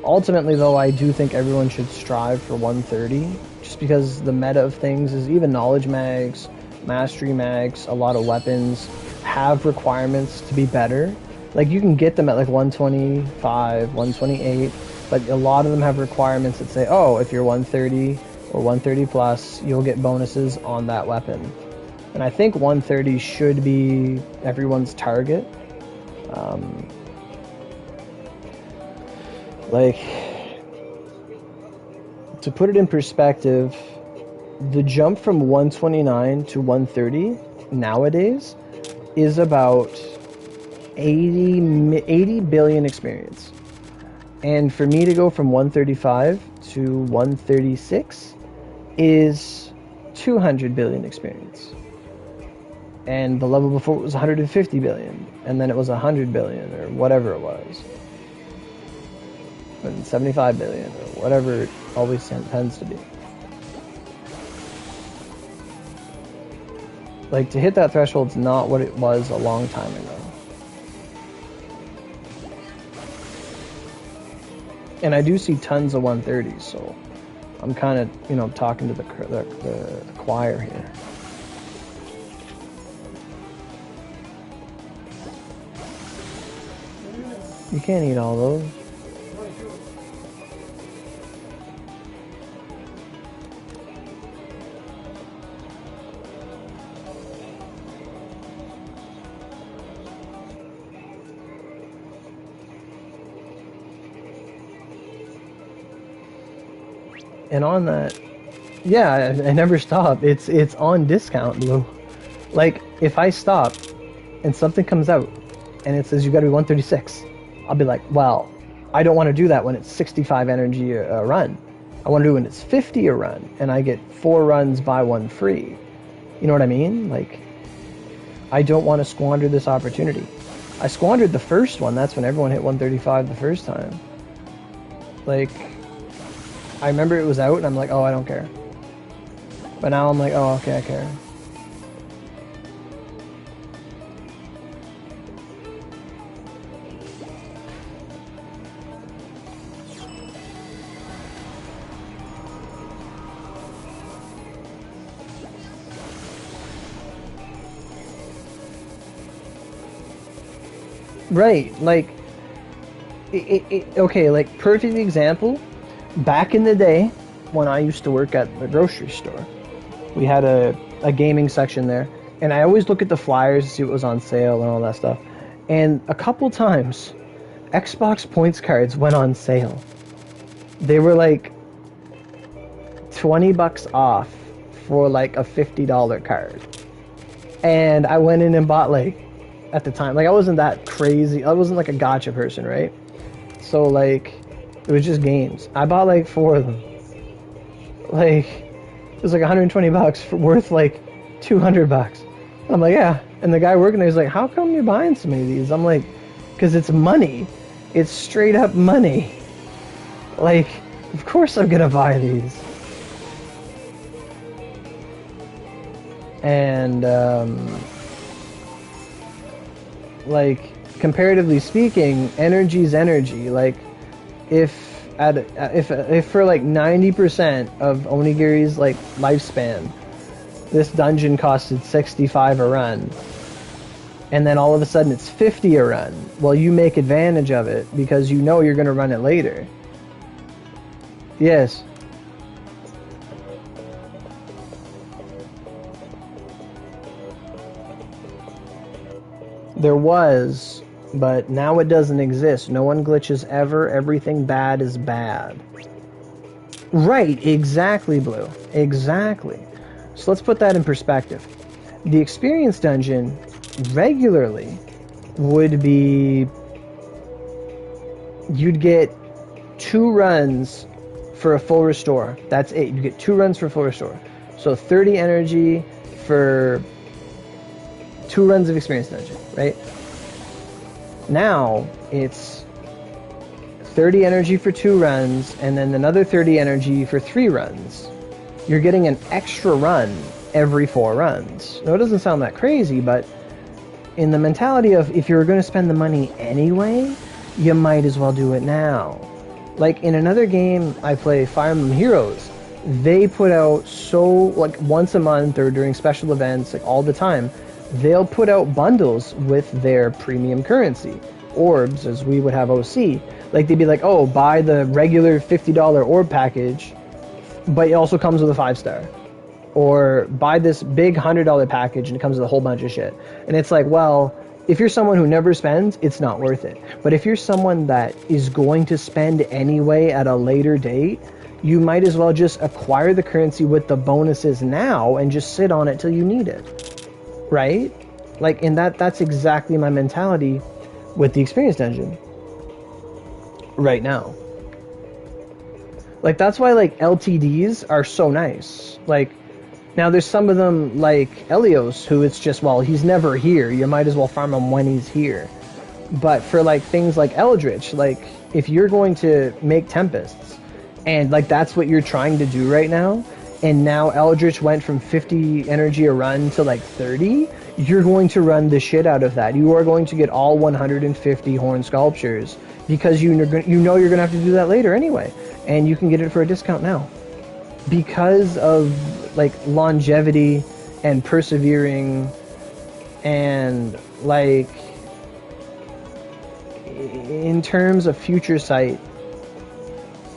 Ultimately, though, I do think everyone should strive for 130, just because the meta of things is even knowledge mags, mastery mags, a lot of weapons have requirements to be better. Like, you can get them at like 125, 128, but a lot of them have requirements that say, oh, if you're 130 or 130 plus, you'll get bonuses on that weapon. And I think 130 should be everyone's target. Like, to put it in perspective, the jump from 129 to 130 nowadays is about 80 billion experience. And for me to go from 135 to 136 is 200 billion experience. And the level before it was 150 billion, and then it was 100 billion, or whatever it was. And 75 billion, or whatever it always tends to be. Like, to hit that threshold's not what it was a long time ago. And I do see tons of 130s, so I'm kind of, you know, talking to the choir here. You can't eat all those. And on that, yeah, I never stop. It's on discount, Blue. Like, if I stop and something comes out and it says you got to be 136, I'll be like, well, I don't want to do that when it's 65 energy a run. I want to do it when it's 50 a run, and I get 4 runs, buy 1 free. You know what I mean? Like, I don't want to squander this opportunity. I squandered the first one. That's when everyone hit 135 the first time. Like, I remember it was out, and I'm like, oh, I don't care. But now I'm like, oh, okay, I care. Right, like, okay, like, perfect example. Back in the day, when I used to work at the grocery store, we had a gaming section there, and I always look at the flyers to see what was on sale and all that stuff. And a couple times, Xbox points cards went on sale. They were like $20 off for like a $50 card. And I went in and bought, like, at the time, like, I wasn't that crazy. I wasn't like a gotcha person, right? So, like, it was just games. I bought like 4 of them. Like, it was like $120 for worth like $200. I'm like, yeah. And the guy working there is like, how come you're buying so many of these? I'm like, because it's money. It's straight up money. Like, of course I'm gonna buy these. And like, comparatively speaking, energy's energy. Like, if for like 90% of Onigiri's like lifespan, this dungeon costed 65 a run, and then all of a sudden it's 50 a run, well, you make advantage of it because you know you're going to run it later. Yes. There was, but now it doesn't exist. No one glitches ever. Everything bad is bad. Right, exactly, Blue. Exactly. So let's put that in perspective. The experience dungeon regularly would be, you'd get 2 runs for a full restore. That's it. You get 2 runs for full restore. So 30 energy for 2 runs of experience dungeon, right? Now it's 30 energy for 2 runs, and then another 30 energy for 3 runs. You're getting an extra run every 4 runs. Now, it doesn't sound that crazy, but in the mentality of, if you're going to spend the money anyway, you might as well do it now. Like, in another game I play, Fire Emblem Heroes, they put out like, once a month or during special events, like, all the time, they'll put out bundles with their premium currency, orbs, as we would have OC. Like, they'd be like, oh, buy the regular $50 orb package, but it also comes with a 5-star. Or buy this big $100 package and it comes with a whole bunch of shit. And it's like, well, if you're someone who never spends, it's not worth it. But if you're someone that is going to spend anyway at a later date, you might as well just acquire the currency with the bonuses now and just sit on it till you need it. Right? Like, and that's exactly my mentality with the experience dungeon right now. Like, that's why, like, LTDs are so nice. Like, now there's some of them, like Elios, who it's just, well, he's never here, you might as well farm him when he's here. But for, like, things like Eldritch, like, if you're going to make Tempests, and, like, that's what you're trying to do right now, and now Eldritch went from 50 energy a run to, like, 30, you're going to run the shit out of that. You are going to get all 150 horn sculptures, because you know you're going to have to do that later anyway, and you can get it for a discount now. Because of, like, longevity and persevering and, like, in terms of future sight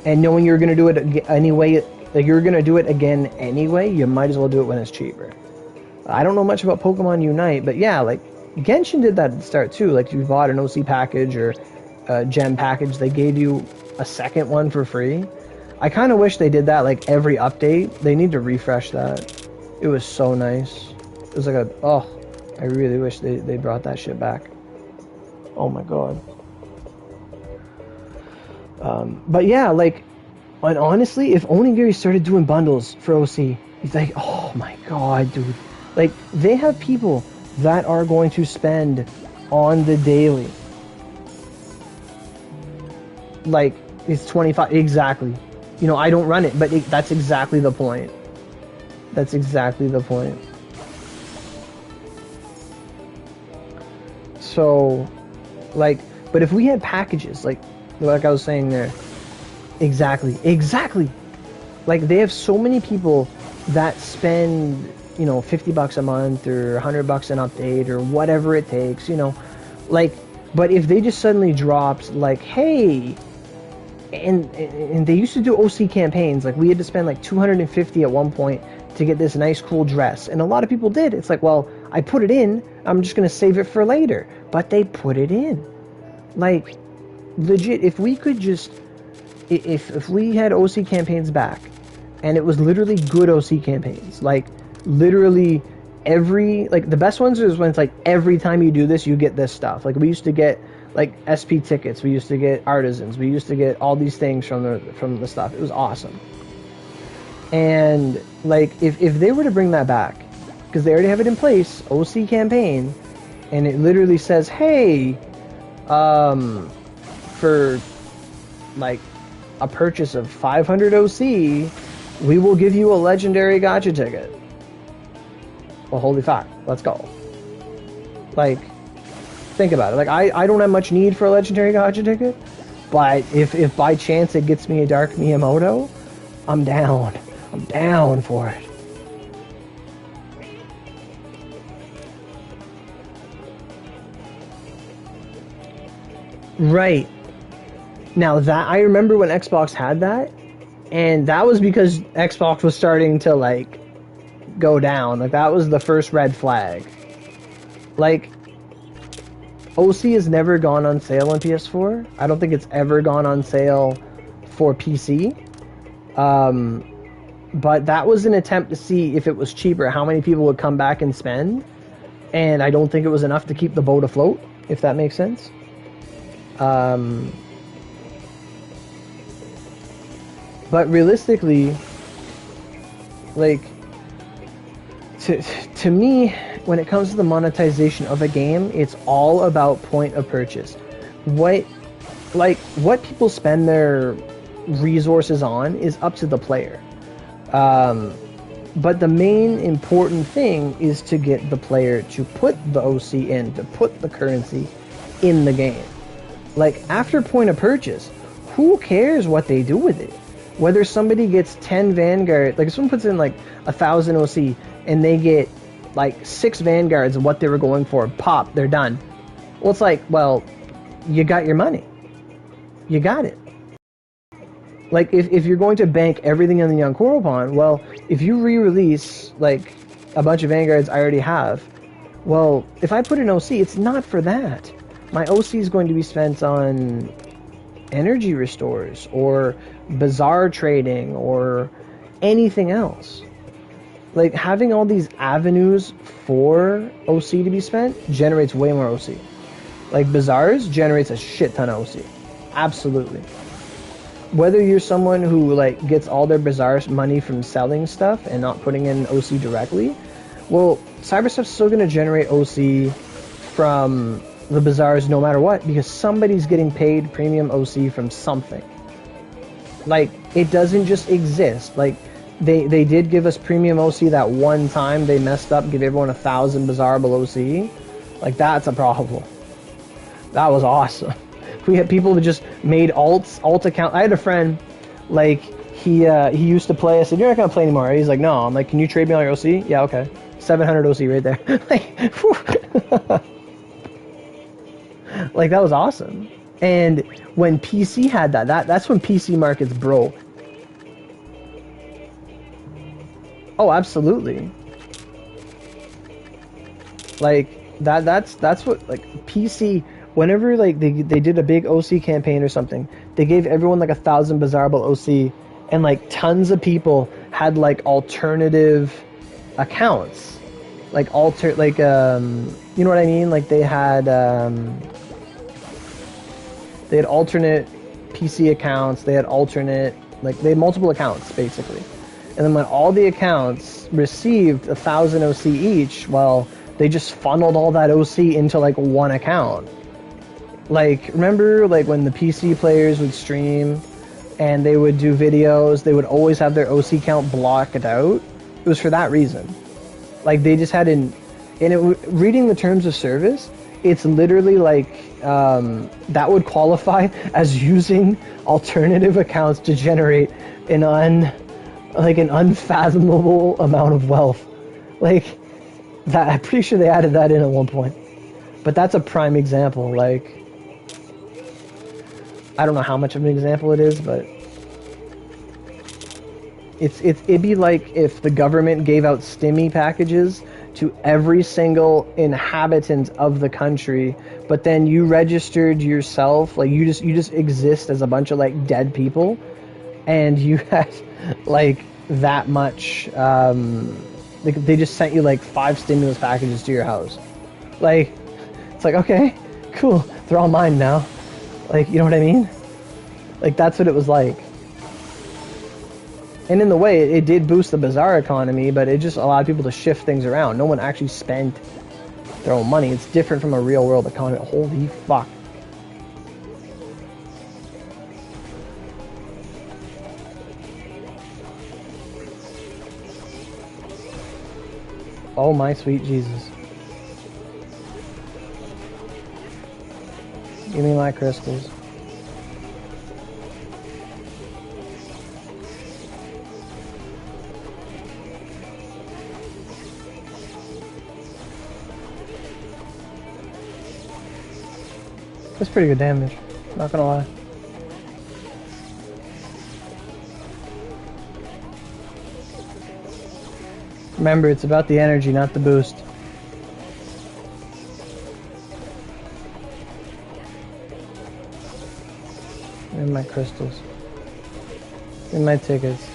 and knowing you're going to do it anyway, like, you're going to do it again anyway, you might as well do it when it's cheaper. I don't know much about Pokemon Unite, but yeah, like, Genshin did that at the start too. Like, if you bought an OC package or a gem package, they gave you a second one for free. I kind of wish they did that, like, every update. They need to refresh that. It was so nice. It was like I really wish they brought that shit back. Oh my god. But yeah, like, and honestly, if Onigiri started doing bundles for OC, he's like, oh my god, dude. Like, they have people that are going to spend on the daily. Like, it's 25, exactly. You know, I don't run it, but that's exactly the point. That's exactly the point. So, like, but if we had packages, like I was saying there, exactly. Like, they have so many people that spend, you know, $50 a month or $100 an update or whatever it takes, you know. Like, But if they just suddenly dropped like, hey, and they used to do OC campaigns, like we had to spend like 250 at one point to get this nice cool dress, and a lot of people did. It's like, well, I put it in, I'm just gonna save it for later. But they put it in. Like, legit, if we could just, if we had OC campaigns back, and it was literally good OC campaigns, like literally every, like the best ones is when it's like every time you do this you get this stuff. Like we used to get like SP tickets, we used to get artisans, we used to get all these things from the stuff. It was awesome. And like if they were to bring that back, because they already have it in place, OC campaign, and it literally says, hey, for like a purchase of 500 OC, we will give you a legendary gacha ticket. Well, holy fuck, let's go. Like, think about it. Like, I don't have much need for a legendary gacha ticket, but if by chance it gets me a Dark Miyamoto, I'm down. I'm down for it. Right. Now that, I remember when Xbox had that, and that was because Xbox was starting to, like, go down. Like, that was the first red flag. Like, OC has never gone on sale on PS4. I don't think it's ever gone on sale for PC. But that was an attempt to see if it was cheaper, how many people would come back and spend. And I don't think it was enough to keep the boat afloat, if that makes sense. But realistically, like, to me, when it comes to the monetization of a game, it's all about point of purchase. What people spend their resources on is up to the player. But the main important thing is to get the player to put the OC in, to put the currency in the game. Like, after point of purchase, who cares what they do with it? Whether somebody gets 10 Vanguard, like if someone puts in like 1,000 OC and they get like 6 Vanguards of what they were going for, pop, they're done. Well, it's like, well, you got your money. You got it. Like, if you're going to bank everything on the Young Coropon, well, if you re-release like a bunch of Vanguards I already have, well, if I put an OC, it's not for that. My OC is going to be spent on energy restores or bazaar trading or anything else. Like, having all these avenues for OC to be spent generates way more OC. Like, bazaars generates a shit ton of OC. Absolutely. Whether you're someone who like gets all their bazaar money from selling stuff and not putting in OC directly, well, Cyberstuff's still going to generate OC from the bazaars no matter what, because somebody's getting paid premium OC from something. Like, it doesn't just exist. Like, they did give us premium OC that one time they messed up, give everyone 1,000 bazaarable OC. Like, that's a problem. That was awesome. We had people that just made alt account. I had a friend, like, he used to play. I said, you're not gonna play anymore. He's like, no. I'm like, can you trade me all your OC? Yeah, okay. 700 OC right there. Like, like, that was awesome. And when PC had that's when PC markets broke. Oh, absolutely. Like, that's what, like, PC, whenever like they did a big OC campaign or something, they gave everyone like 1,000 bazaarable OC, and like tons of people had like alternative accounts, like you know what I mean? Like, they had alternate PC accounts, they had alternate, like, they had multiple accounts basically. And then when all the accounts received 1,000 OC each, well, they just funneled all that OC into like one account. Like, remember like when the PC players would stream and they would do videos, they would always have their OC count blocked out? It was for that reason. Like, they just had reading the terms of service, it's literally like, that would qualify as using alternative accounts to generate an unfathomable amount of wealth. Like, that, I'm pretty sure they added that in at one point. But that's a prime example. Like, I don't know how much of an example it is, but it'd be like if the government gave out stimmy packages to every single inhabitant of the country, but then you registered yourself, like you just exist as a bunch of like dead people, and you had like that much. They just sent you like 5 stimulus packages to your house. Like, it's like, okay, cool, they're all mine now. Like, you know what I mean? Like, that's what it was like. And in the way, it did boost the bazaar economy, but it just allowed people to shift things around. No one actually spent their own money. It's different from a real world economy. Holy fuck. Oh my sweet Jesus. Give me my crystals. That's pretty good damage, not gonna lie. Remember, it's about the energy, not the boost. And my crystals. And my tickets.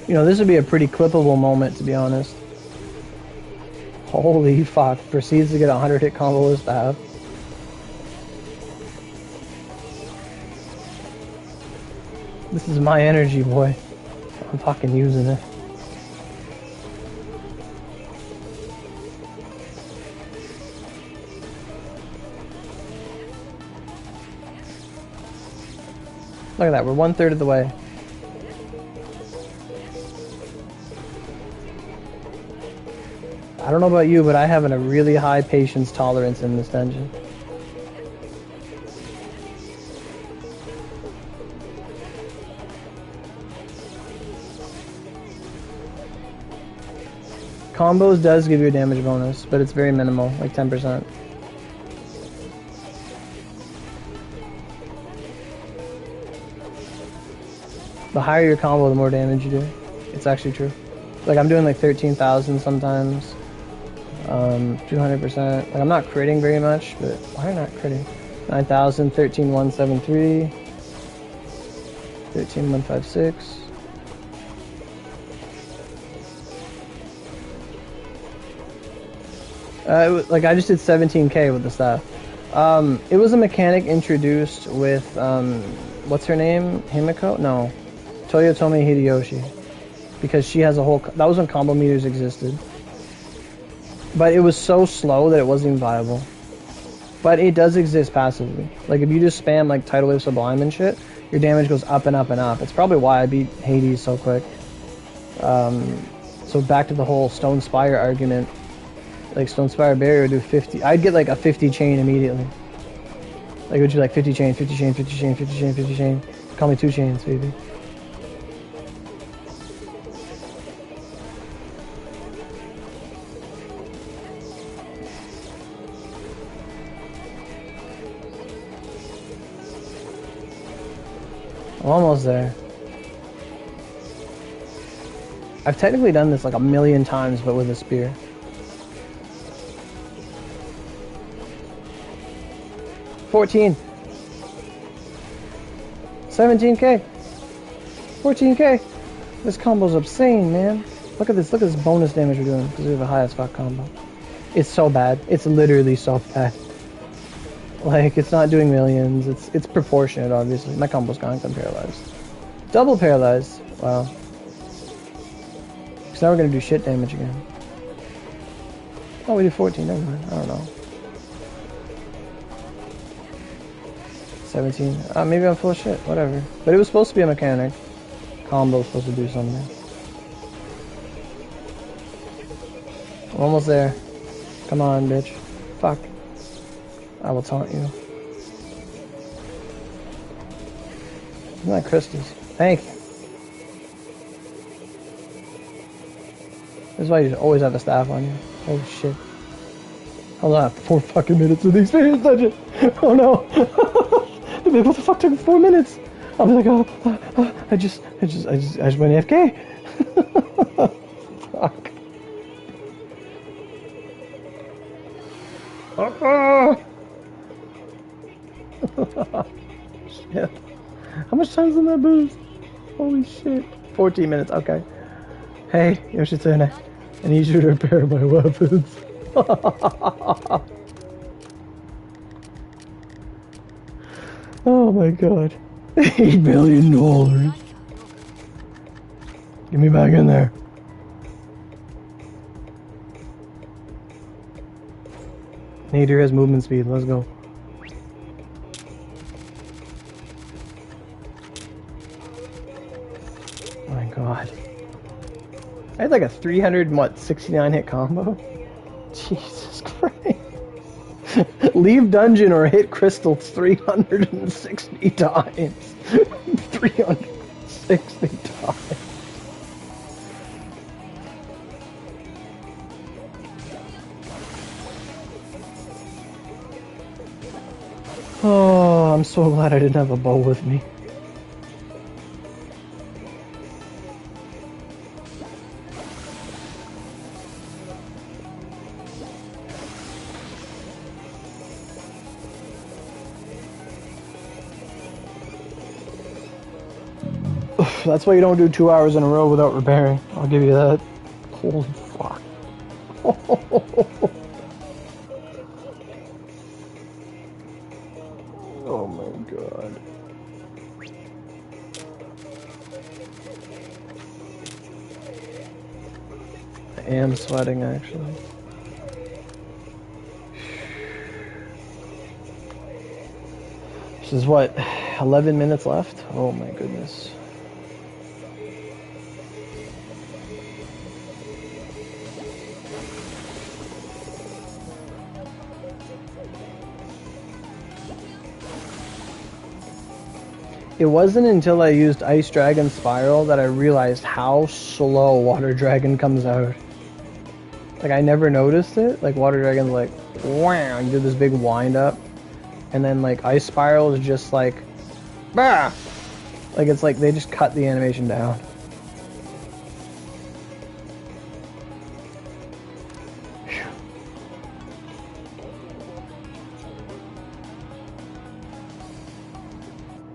You know, this would be a pretty clippable moment, to be honest. Holy fuck. Proceeds to get a 100 hit combo with staff. This is my energy, boy. I'm fucking using it. Look at that, we're 1/3 of the way. I don't know about you, but I have a really high patience tolerance in this dungeon. Combos does give you a damage bonus, but it's very minimal, like 10%. The higher your combo, the more damage you do. It's actually true. Like, I'm doing like 13,000 sometimes. 200%. Like, I'm not critting very much, but why am I not critting? 9,000, 13,173, 13,156. Like, I just did 17k with the staff. It was a mechanic introduced with, what's her name? Himiko? No. Toyotomi Hideyoshi. Because she has a whole... That was when combo meters existed. But it was so slow that it wasn't even viable. But it does exist passively. Like, if you just spam, like, Tidal Wave Sublime and shit, your damage goes up and up and up. It's probably why I beat Hades so quick. So back to the whole Stone Spire argument. Like, Stone Spire Barrier would do 50... I'd get, like, a 50 chain immediately. Like, it would do, like, 50 chain, 50 chain, 50 chain, 50 chain, 50 chain. Call me 2 chains, baby. I'm almost there. I've technically done this like a million times, but with a spear. $14. 17k. 14k. This combo's insane, man. Look at this bonus damage we're doing because we have a high as fuck combo. It's so bad. It's literally so bad. Like, it's not doing millions. It's proportionate, obviously. My combo's gone 'cause I'm paralyzed. Double paralyzed. Wow. So now we're gonna do shit damage again. Oh, we did 14. Never mind. I don't know. 17. Maybe I'm full of shit. Whatever. But it was supposed to be a mechanic. Combo was supposed to do something. I'm almost there. Come on, bitch. Fuck. I will taunt you. Isn't that crystals? Thank you. This is why you always have a staff on you. Oh shit. Hold on, 4 fucking minutes of the experience dungeon. Oh no. What the fuck took 4 minutes? I'll be like, I just went AFK. Fuck. Shit. How much time's in that boost? Holy shit. 14 minutes, okay. Hey, Yoshitsune. I need you to repair my weapons. Oh my god. $8 million. Get me back in there. Nader has movement speed. Let's go. Oh my god. I had like a 369 hit combo. Jesus Christ. Leave dungeon or hit crystals 360 times. 360 times. Oh, I'm so glad I didn't have a bow with me. That's why you don't do 2 hours in a row without repairing. I'll give you that. Holy fuck. Oh my god. I am sweating actually. This is what, 11 minutes left? Oh my goodness. It wasn't until I used Ice Dragon Spiral that I realized how slow Water Dragon comes out. Like, I never noticed it. Like, Water Dragon's like, wow, you do this big wind up. And then, like, Ice Spiral is just like, bah! Like, it's like they just cut the animation down.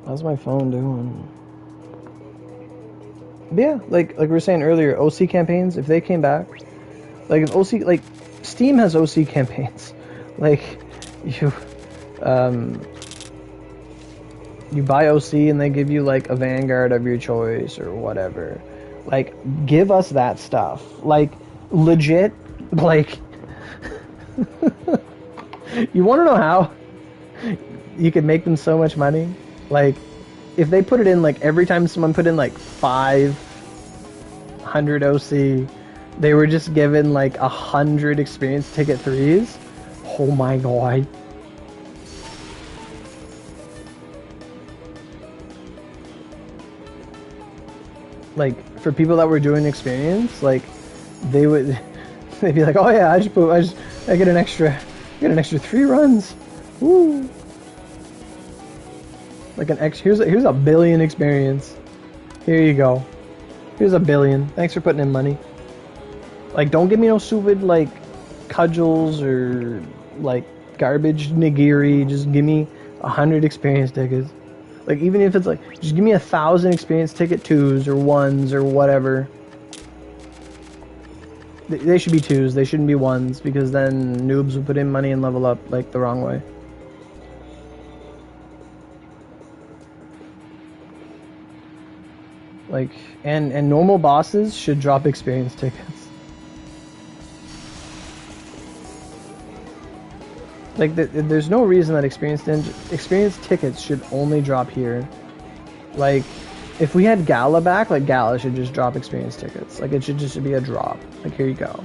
How's my phone doing? But yeah, like we were saying earlier, OC campaigns, if they came back, like if OC, like Steam has OC campaigns, like you buy OC and they give you like a Vanguard of your choice or whatever. Like, give us that stuff. Like, legit, like, you want to know how you could make them so much money? Like, if they put it in, like, every time someone put in, like, 500 OC, they were just given, like, 100 experience ticket 3s. Oh my god. Like, for people that were doing experience, like, they would, they'd be like, oh yeah, I get an extra 3 runs. Woo. Like here's a billion experience. Here you go. Here's a billion. Thanks for putting in money. Like, don't give me no stupid like cudgels or like garbage nigiri. Just give me 100 experience tickets. Like, even if it's like, just give me 1,000 experience ticket 2s or 1s or whatever. They should be 2s. They shouldn't be 1s, because then noobs will put in money and level up like the wrong way. Like, and normal bosses should drop experience tickets. Like, there's no reason that experience tickets should only drop here. Like, if we had Gala back, like, Gala should just drop experience tickets. Like, it should just be a drop. Like, here you go.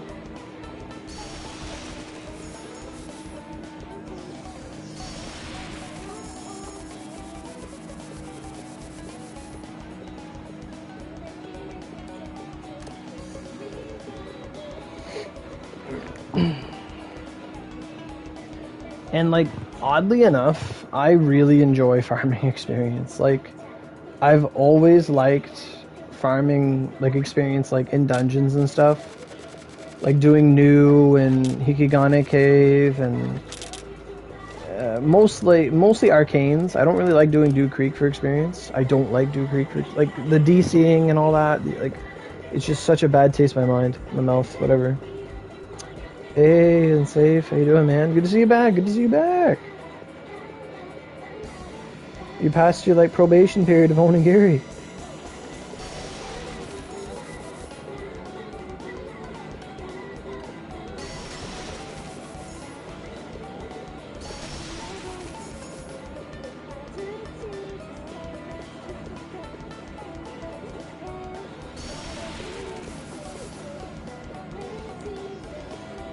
And like, oddly enough, I really enjoy farming experience. Like, I've always liked farming like experience like in dungeons and stuff. Like doing new and Hikigane Cave and mostly arcanes. I don't really like doing Dew Creek for experience. I don't like Dew Creek for like the DCing and all that. Like it's just such a bad taste in my mind, my mouth, whatever. Hey, and safe. How you doing, man? Good to see you back. Good to see you back. You passed your like probation period of Onigiri.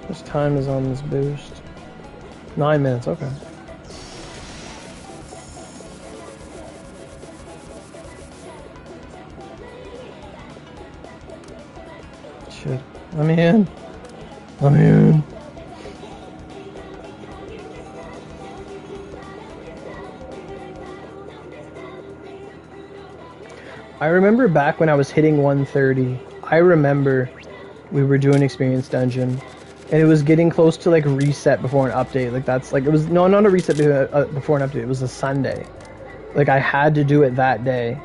Which time is on this boost? 9 minutes, okay. Shit. I'm in. I'm in. I remember back when I was hitting 130, I remember we were doing experience dungeon and it was getting close to like reset before an update. Like that's like, it was, no, not a reset before an update. It was a Sunday. Like I had to do it that day.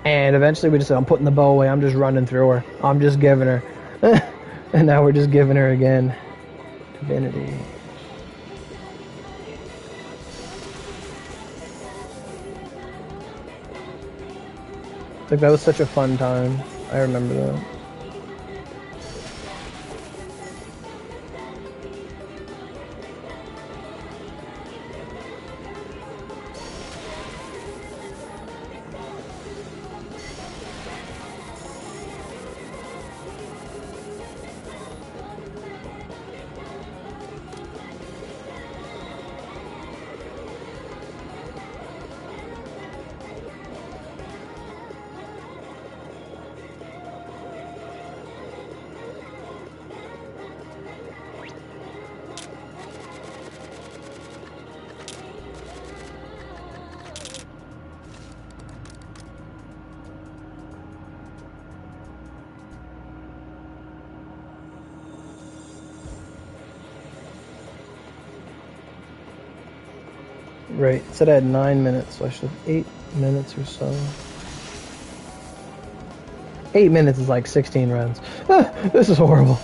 And eventually we just said, I'm putting the bow away. I'm just running through her. I'm just giving her. And now we're just giving her again. Divinity. Like that was such a fun time. I remember that. Right, it said I had 9 minutes, so I should have 8 minutes or so. 8 minutes is like 16 rounds. This is horrible.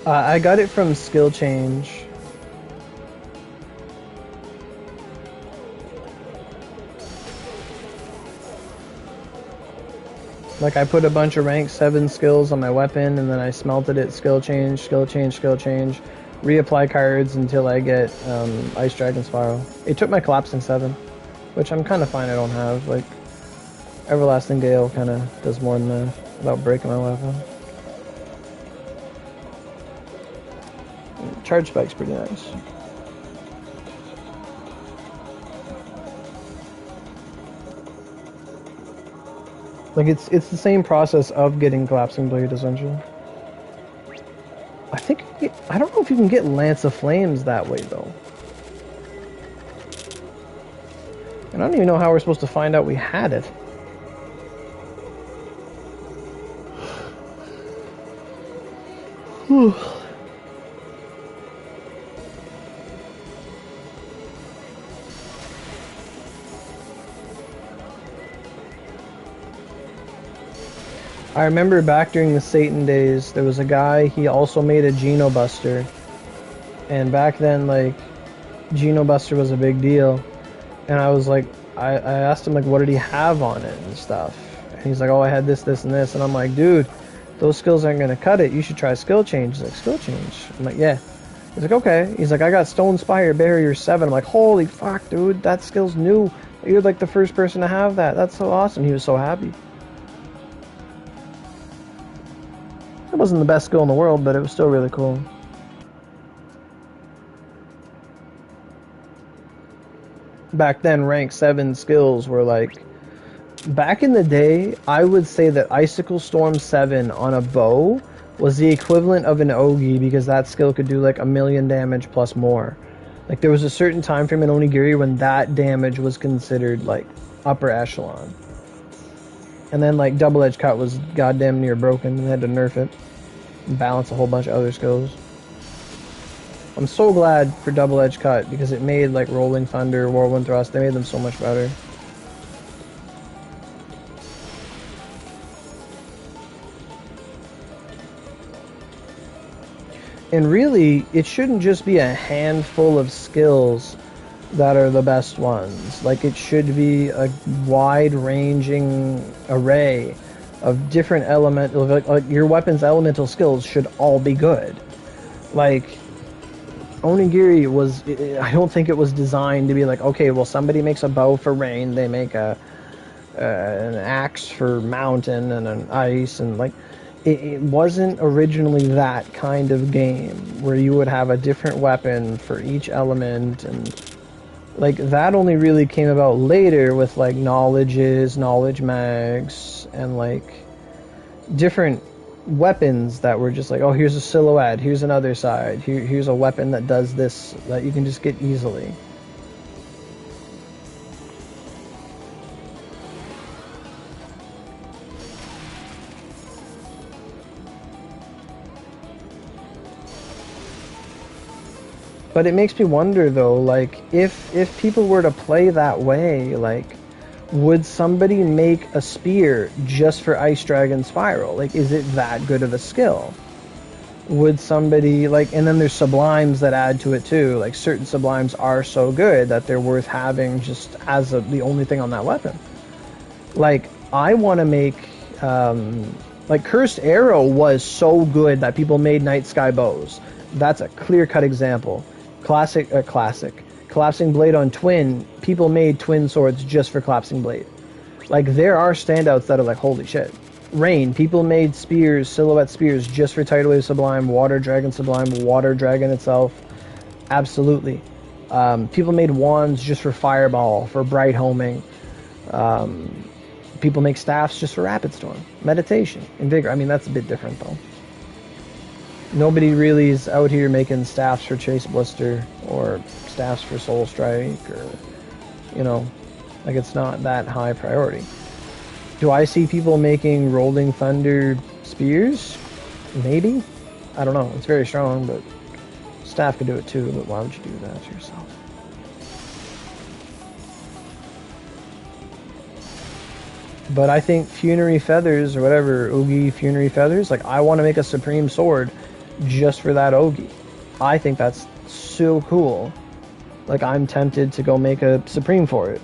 I got it from skill change. Like I put a bunch of rank 7 skills on my weapon and then I smelted it, skill change, skill change, skill change, reapply cards until I get Ice Dragon Spiral. It took my collapsing 7, which I'm kind of fine I don't have. Like Everlasting Gale kind of does more than that without breaking my weapon. Charge Spike's pretty nice. Like it's the same process of getting Collapsing Blade essentially. I don't know if you can get Lance of Flames that way though. And I don't even know how we're supposed to find out we had it. Whew. I remember back during the Satan days, there was a guy, he also made a Geno Buster. And back then, like, Geno Buster was a big deal. And I was like, I asked him, like, what did he have on it and stuff. And he's like, oh, I had this, this, and this. And I'm like, dude, those skills aren't going to cut it. You should try skill change. He's like, skill change? I'm like, yeah. He's like, okay. He's like, I got Stone Spire Barrier 7. I'm like, holy fuck, dude, that skill's new. You're like the first person to have that. That's so awesome. He was so happy. It wasn't the best skill in the world, but it was still really cool. Back then, rank 7 skills were like... Back in the day, I would say that Icicle Storm 7 on a bow was the equivalent of an Ogi, because that skill could do like 1,000,000 damage plus more. Like, there was a certain time frame in Onigiri when that damage was considered like upper echelon. And then like Double Edge Cut was goddamn near broken, and they had to nerf it and balance a whole bunch of other skills. I'm so glad for Double Edge Cut, because it made like Rolling Thunder, Whirlwind Thrust, they made them so much better. And really, it shouldn't just be a handful of skills that are the best ones. Like, it should be a wide-ranging array of different elemental... Like, your weapon's elemental skills should all be good. Like, Onigiri was... I don't think it was designed to be like, okay, well, somebody makes a bow for rain, they make an axe for mountain and an ice, and like... It wasn't originally that kind of game where you would have a different weapon for each element, and like that only really came about later with like knowledges, knowledge mags, and like different weapons that were just like, oh, here's a silhouette, here's another side, here's a weapon that does this that you can just get easily. But it makes me wonder, though, like, if people were to play that way, like, would somebody make a spear just for Ice Dragon Spiral? Like, is it that good of a skill? Would somebody, like, and then there's sublimes that add to it, too. Like, certain sublimes are so good that they're worth having just as the only thing on that weapon. Like, I want to make, like, Cursed Arrow was so good that people made Night Sky Bows. That's a clear-cut example. Classic. Collapsing Blade on Twin, people made twin swords just for Collapsing Blade. Like, there are standouts that are like, holy shit. Rain, people made spears, silhouette spears, just for Tidal Wave Sublime, Water Dragon Sublime, Water Dragon itself. Absolutely. People made wands just for Fireball, for Bright Homing. People make staffs just for Rapid Storm. Meditation, Invigor. I mean, that's a bit different, though. Nobody really is out here making staffs for Chase Blister or staffs for Soul Strike, or, you know, like, it's not that high priority. Do I see people making Rolling Thunder spears? Maybe. I don't know. It's very strong, but staff could do it too, but why would you do that to yourself? But I think Funerary Feathers, or whatever, Ogi Funerary Feathers, like, I want to make a Supreme Sword just for that Ogi. I think that's so cool. Like, I'm tempted to go make a Supreme for it.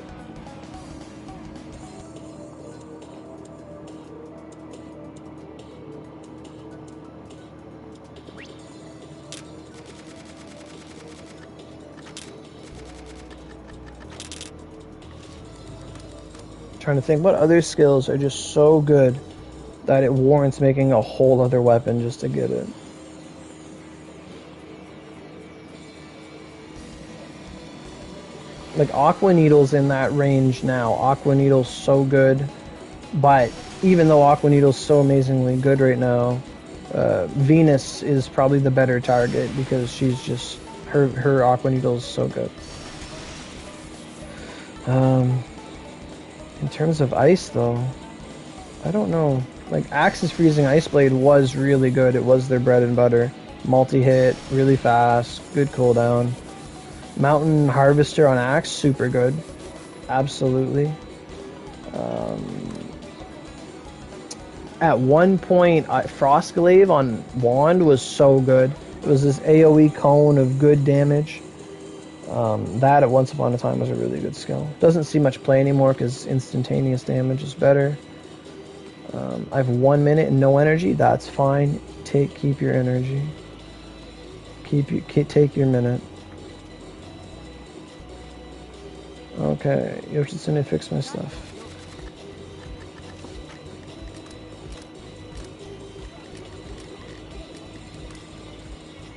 Trying to think what other skills are just so good that it warrants making a whole other weapon just to get it. Like, Aqua Needle's in that range now. Aqua Needle's so good, but even though Aqua Needle's so amazingly good right now, Venus is probably the better target, because she's just, her Aqua Needle's so good. In terms of ice, though, I don't know. Like, Axis Freezing Ice Blade was really good. It was their bread and butter. Multi-hit, really fast, good cooldown. Mountain Harvester on Axe, super good. Absolutely. At one point, Frostglaive on Wand was so good. It was this AoE cone of good damage. That at once upon a time was a really good skill. Doesn't see much play anymore because instantaneous damage is better. I have 1 minute and no energy. That's fine. Keep your energy. Take your minute. Okay, Yoshitsune fix my stuff.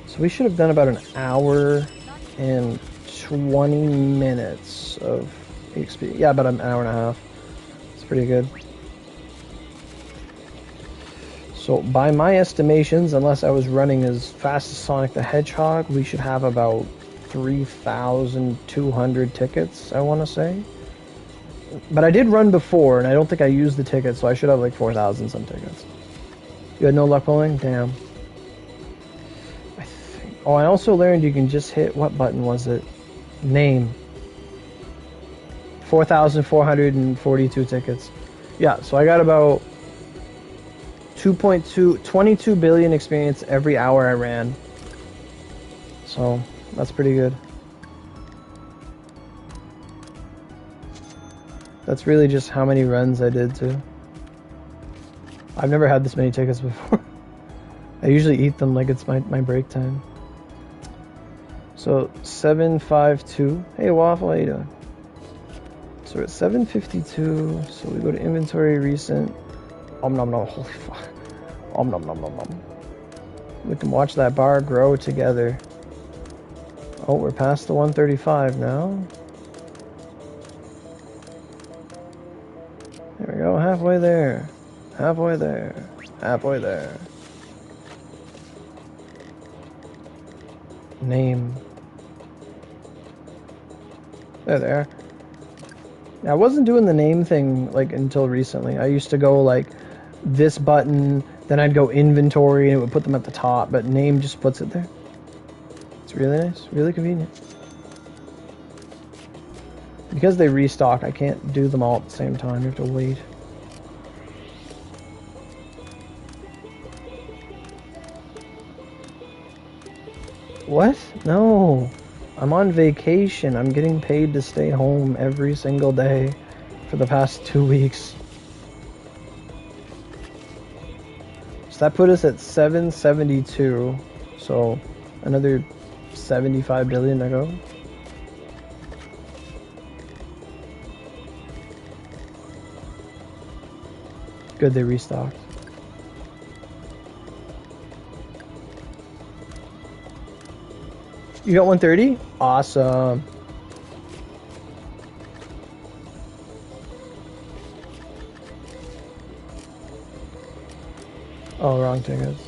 So we should have done about an hour and 20 minutes of XP. Yeah, about an hour and a half. It's pretty good. So by my estimations, unless I was running as fast as Sonic the Hedgehog, we should have about 3,200 tickets, I want to say. But I did run before, and I don't think I used the tickets, so I should have like 4,000 some tickets. You had no luck pulling? Damn. Oh, I also learned you can just hit, what button was it? Name. 4,442 tickets. Yeah, so I got about 22 billion experience every hour I ran. So, that's pretty good. That's really just how many runs I did too. I've never had this many tickets before. I usually eat them like it's my break time. So 752. Hey Waffle, how you doing? So we're at 752. So we go to inventory recent. Nom nom nom. Holy fuck. Nom nom nom nom nom. We can watch that bar grow together. Oh, we're past the 135 now. There we go. Halfway there. Halfway there. Halfway there. Name. There they are. Yeah, I wasn't doing the name thing like until recently. I used to go like this button, then I'd go inventory and it would put them at the top, but name just puts it there. It's really nice, really convenient. Because they restock, I can't do them all at the same time. You have to wait. What? No. I'm on vacation. I'm getting paid to stay home every single day for the past 2 weeks. So that put us at 772. So another 75 billion to go. Good, they restocked. You got 130? Awesome. Oh, wrong tickets.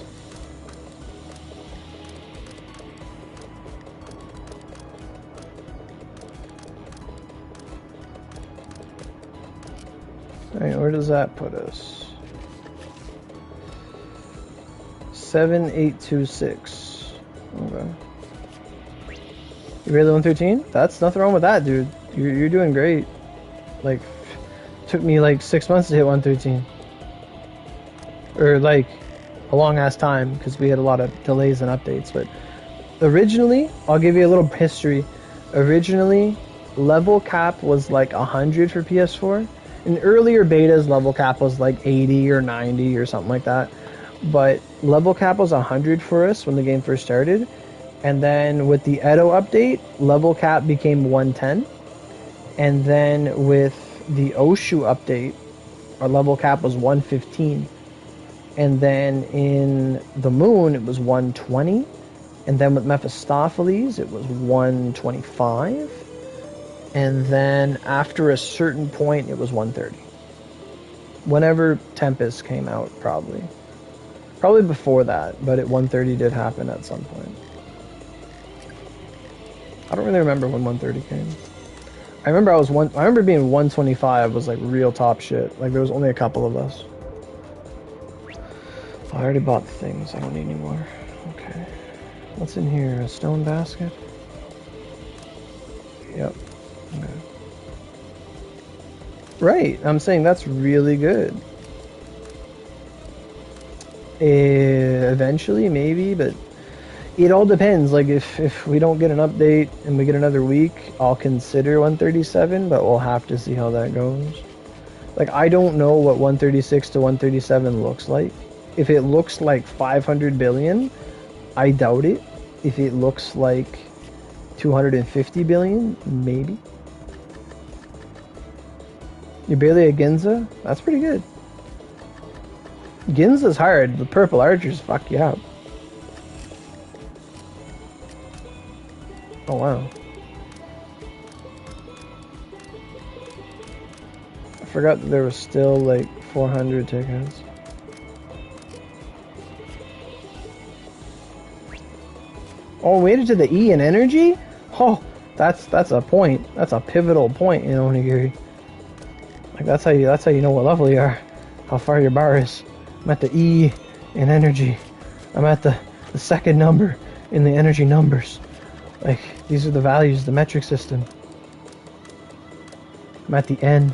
Alright, where does that put us? 7826. Okay. You really 113? That's nothing wrong with that, dude. You're doing great. Like, took me like 6 months to hit 113. Or like a long ass time because we had a lot of delays and updates. But originally, I'll give you a little history. Originally, level cap was like 100 for PS4. In earlier betas, level cap was like 80 or 90 or something like that. But level cap was 100 for us when the game first started. And then with the Edo update, level cap became 110. And then with the Oshu update, our level cap was 115. And then in the Moon, it was 120. And then with Mephistopheles, it was 125. And then after a certain point, it was 130. Whenever Tempest came out, probably. Probably before that, but at 130 did happen at some point. I don't really remember when 130 came. I remember being 125 was like real top shit. Like there was only a couple of us. I already bought the things. I don't need any more. Okay. What's in here? A stone basket? Yep. Okay. Right. I'm saying that's really good. Eventually, maybe, but it all depends. Like, if we don't get an update and we get another week, I'll consider 137, but we'll have to see how that goes. Like, I don't know what 136 to 137 looks like. If it looks like 500 billion, I doubt it. If it looks like 250 billion, maybe. You're barely a Ginza? That's pretty good. Ginza's hard. The purple archers fuck you up. Oh wow. I forgot that there was still like 400 tickets. Oh, waited to the E in energy? Oh, that's a point. That's a pivotal point in Onigiri. Like that's how you know what level you are. How far your bar is. I'm at the E in energy. I'm at the second number in the energy numbers. Like, these are the values, the metric system. I'm at the N.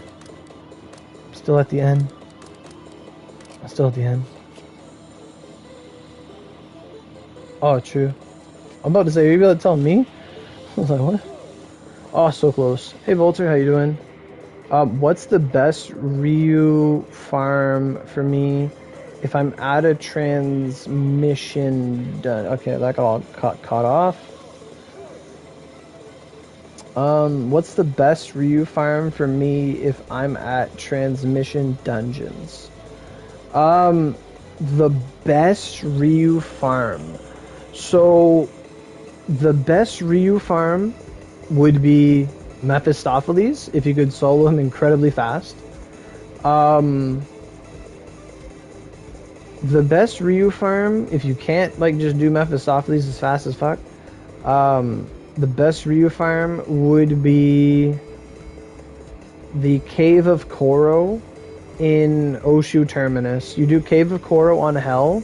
I'm still at the N. I'm still at the N. Oh, true. I'm about to say, are you able to tell me? I was like, what? Oh, so close. Hey, Volter, how you doing? What's the best Ryu farm for me if I'm at a transmission done? Okay, that got all caught off. What's the best Ryu farm for me if I'm at transmission dungeons? The best Ryu farm. So, the best Ryu farm would be Mephistopheles, if you could solo him incredibly fast. The best Ryu farm, if you can't like just do Mephistopheles as fast as fuck, the best Ryu farm would be the Cave of Koro in Oshu Terminus. You do Cave of Koro on Hell,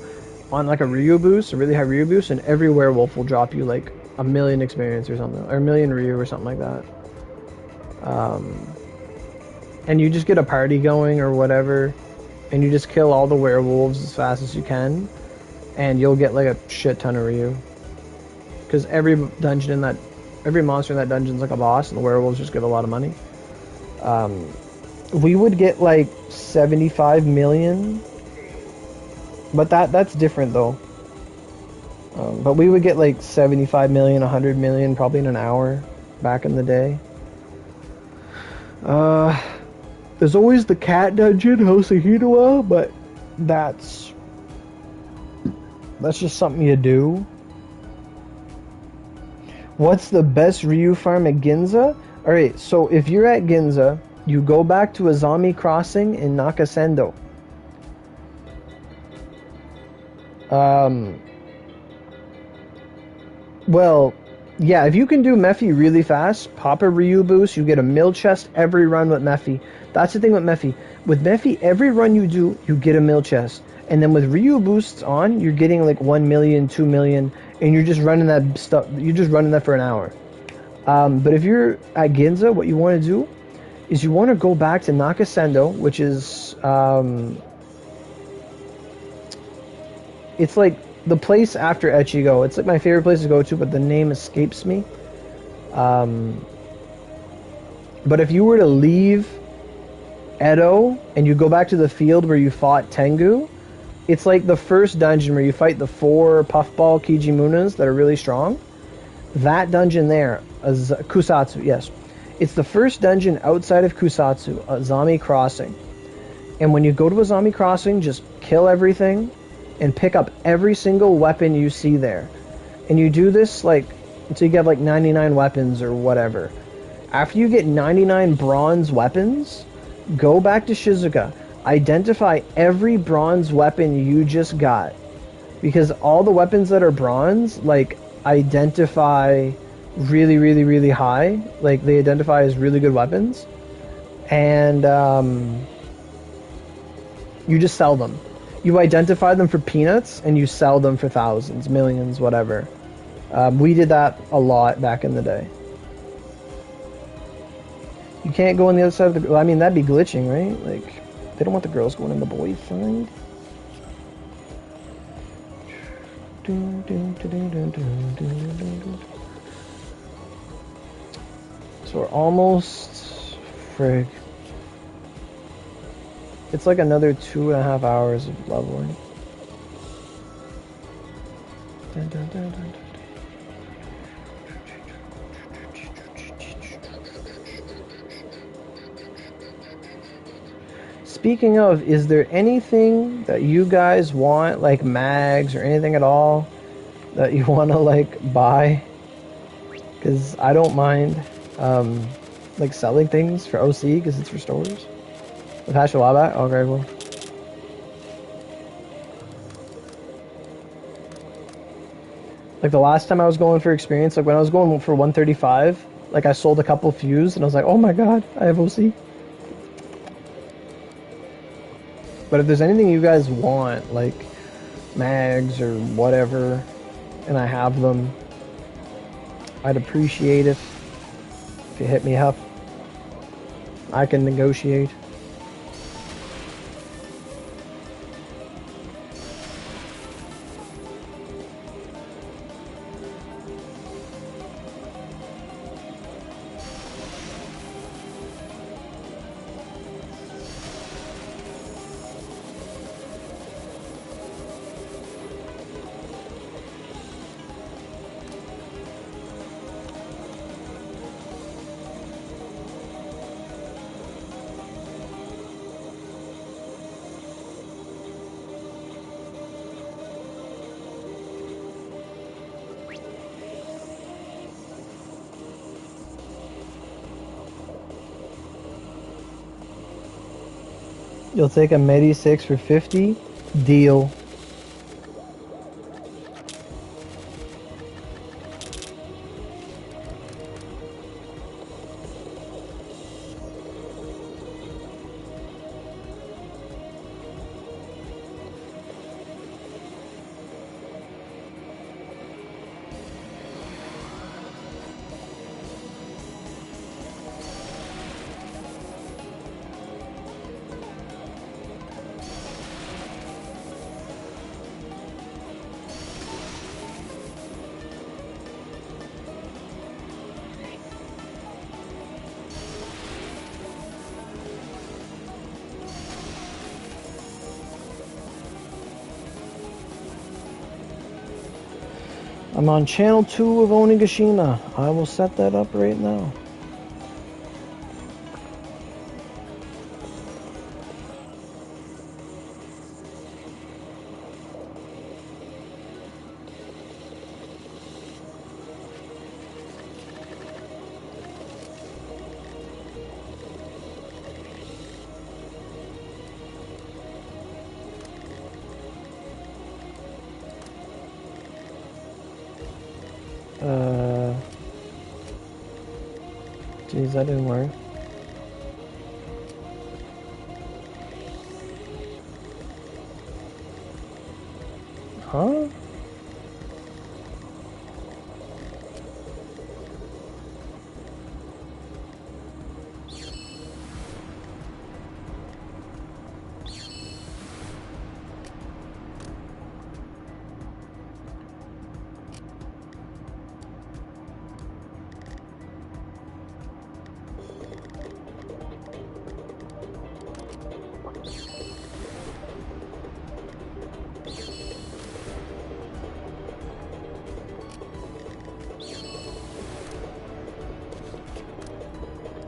on like a Ryu boost, a really high Ryu boost, and every werewolf will drop you like 1,000,000 experience or something, or 1,000,000 Ryu or something like that. And you just get a party going or whatever, and you just kill all the werewolves as fast as you can, and you'll get like a shit ton of Ryu. Because every monster in that dungeon is like a boss, and the werewolves just get a lot of money. We would get like 75 million, but that's different though. But we would get like 75 million, 100 million probably in an hour back in the day. There's always the cat dungeon, House of Hinawa, but that's just something you do. What's the best Ryu farm at Ginza? Alright, so if you're at Ginza, you go back to Azami Crossing in Nakasendo. Well, yeah, if you can do Mephi really fast, pop a Ryu boost, you get a mill chest every run with Mephi. That's the thing with Mephi. With Mephi, every run you do, you get a mill chest. And then with Ryu boosts on, you're getting like 1 million, 2 million, and you're just running that stuff. You're just running that for an hour. But if you're at Ginza, what you want to do is you want to go back to Nakasendo, which is it's like the place after Echigo. It's like my favorite place to go to, but the name escapes me. But if you were to leave Edo and you go back to the field where you fought Tengu, it's like the first dungeon where you fight the 4 puffball Kijimunas that are really strong. That dungeon there, Kusatsu, yes. It's the first dungeon outside of Kusatsu, Azami Crossing. And when you go to Azami Crossing, just kill everything and pick up every single weapon you see there. And you do this like until you get like 99 weapons or whatever. After you get 99 bronze weapons, go back to Shizuka. Identify every bronze weapon you just got. Because all the weapons that are bronze, like, identify really, really, really high. Like, they identify as really good weapons. And, you just sell them. You identify them for peanuts, and you sell them for thousands, millions, whatever. We did that a lot back in the day. You can't go on the other side of the... I mean, that'd be glitching, right? Like, they don't want the girls going on the boys' side. So we're almost... Frig. It's like another 2.5 hours of leveling. Speaking of, is there anything that you guys want, like mags or anything at all, that you want to like buy? Because I don't mind like selling things for OC because it's for stores. With Hash a while back? Okay, well. Like the last time I was going for experience, like when I was going for 135, like I sold a couple fuse and I was like, oh my god, I have OC. But if there's anything you guys want, like mags or whatever, and I have them, I'd appreciate it if you hit me up. I can negotiate. You'll take a Medi 6 for 50? Deal. I'm on channel 2 of Onigashima. I will set that up right now. Geez, that didn't work. Huh?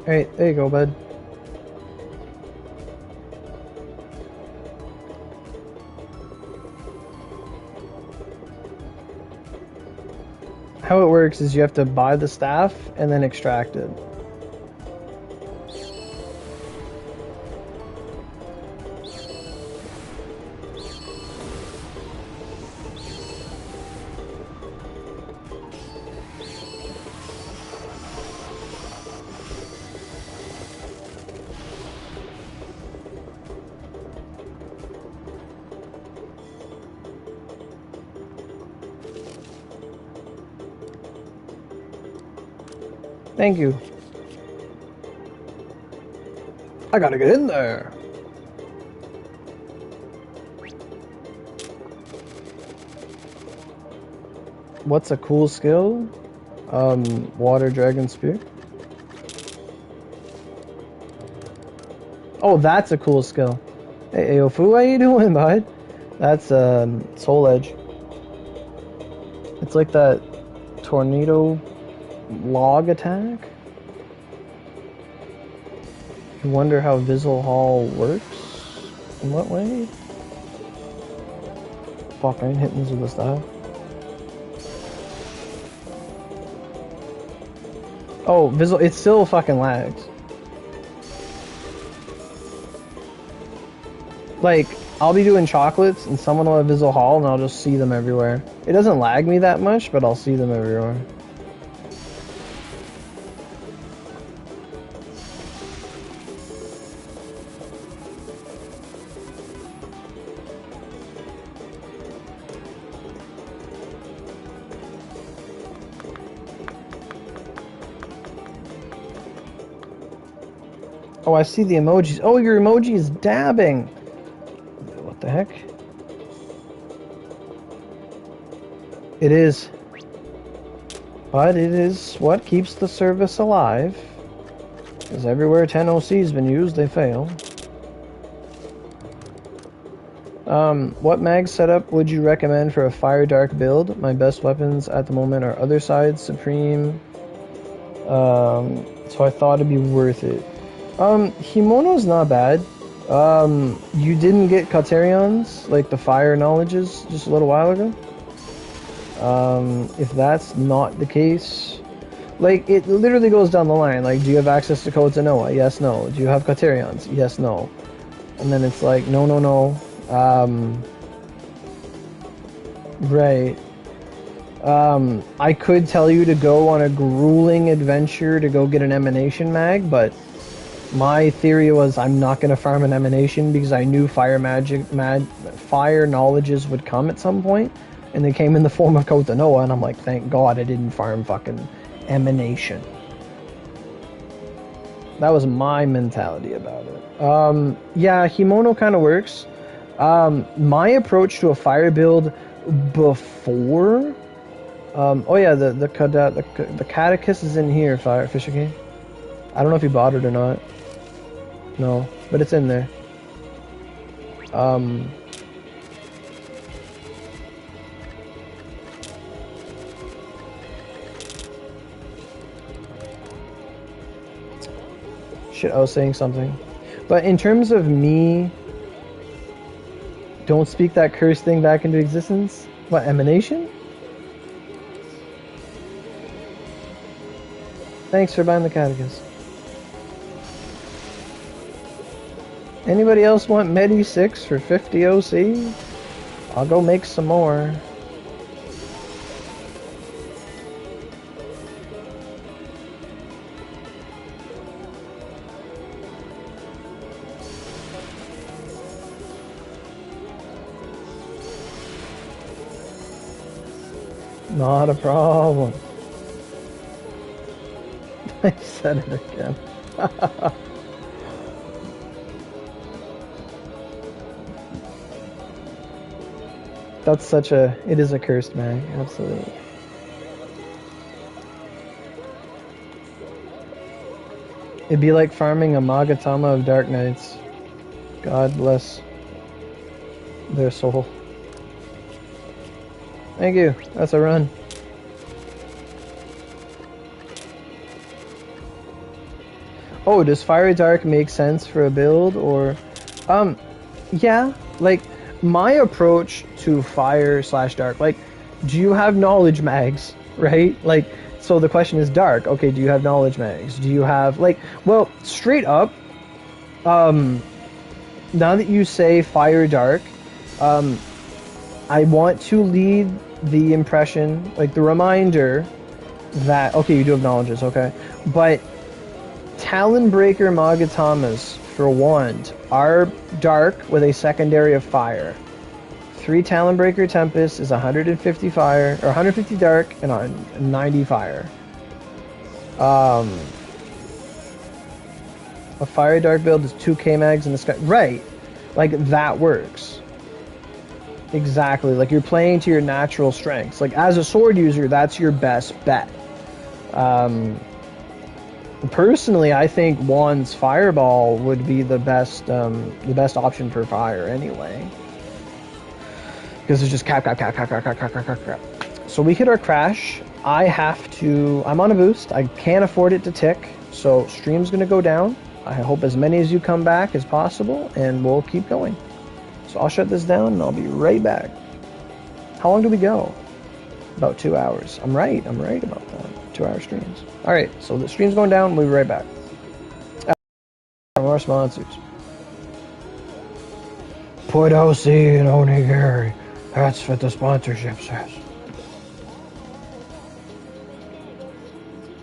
Alright, there you go, bud. How it works is you have to buy the staff and then extract it. Thank you. I gotta get in there. What's a cool skill? Water Dragon Spear. Oh, that's a cool skill. Hey, Aofu, how you doing, bud? That's Soul Edge. It's like that tornado log attack. You wonder how Visual Hall works? In what way? Fuck, I ain't hitting this with the staff. Oh, Visual, it still fucking lags. Like, I'll be doing chocolates and someone will have Visual Hall and I'll just see them everywhere. It doesn't lag me that much, but I'll see them everywhere. Oh, I see the emojis. Oh, your emoji is dabbing. What the heck? It is. But it is what keeps the service alive. Because everywhere 10OC's been used, they fail. What mag setup would you recommend for a Fire Dark build? My best weapons at the moment are Other Side, Supreme. So I thought it'd be worth it. Himono's not bad. You didn't get Katerions, like the fire knowledges, just a little while ago. If that's not the case, like, it literally goes down the line. Like, do you have access to Codes of Noah? Yes, no. Do you have Katerions? Yes, no. And then it's like, no, no, no. Right. I could tell you to go on a grueling adventure to go get an Emanation mag, but my theory was I'm not going to farm an Emanation because I knew fire knowledges would come at some point, and they came in the form of Codes of Noah, and I'm like, thank God I didn't farm fucking Emanation. That was my mentality about it. Yeah, Himono kind of works. My approach to a fire build before... oh yeah, the Catechist is in here, Fisher King. I don't know if you bought it or not. No, but it's in there. Shit, I was saying something. But in terms of me... Don't speak that cursed thing back into existence? What, Emanation? Thanks for buying the Catechist. Anybody else want Medi 6 for 50 OC? I'll go make some more. Not a problem. I said it again. That's such a... It is a cursed mag, absolutely. It'd be like farming a Magatama of Dark Knights. God bless their soul. Thank you. That's a run. Oh, does Fiery Dark make sense for a build, or... yeah, like, my approach to Fire/Dark, like, do you have knowledge mags, right? Like, so the question is Dark. Okay, do you have knowledge mags? Do you have, like, well, straight up, now that you say Fire Dark, I want to lead the impression, like, the reminder that, okay, you do have knowledges, okay, but Talonbreaker Magatamas, for wand, are dark with a secondary of fire. 3 Talonbreaker Tempest is 150 fire, or 150 dark and 90 fire. A Fire Dark build is 2 K mags in the sky. Right, like, that works. Exactly. Like you're playing to your natural strengths. Like as a sword user, that's your best bet. Um, Personally, I think Juan's Fireball would be the best option for fire anyway. Because it's just cap, cap, cap, cap, cap, cap, cap, cap, cap, cap. So we hit our crash. I'm on a boost. I can't afford it to tick. So stream's going to go down. I hope as many as you come back as possible, and we'll keep going. So I'll shut this down, and I'll be right back. How long do we go? About 2 hours. I'm right about that. 2 hour streams. All right, so the stream's going down. We'll be right back. More sponsors. Put OC and Onigiri. That's what the sponsorship says.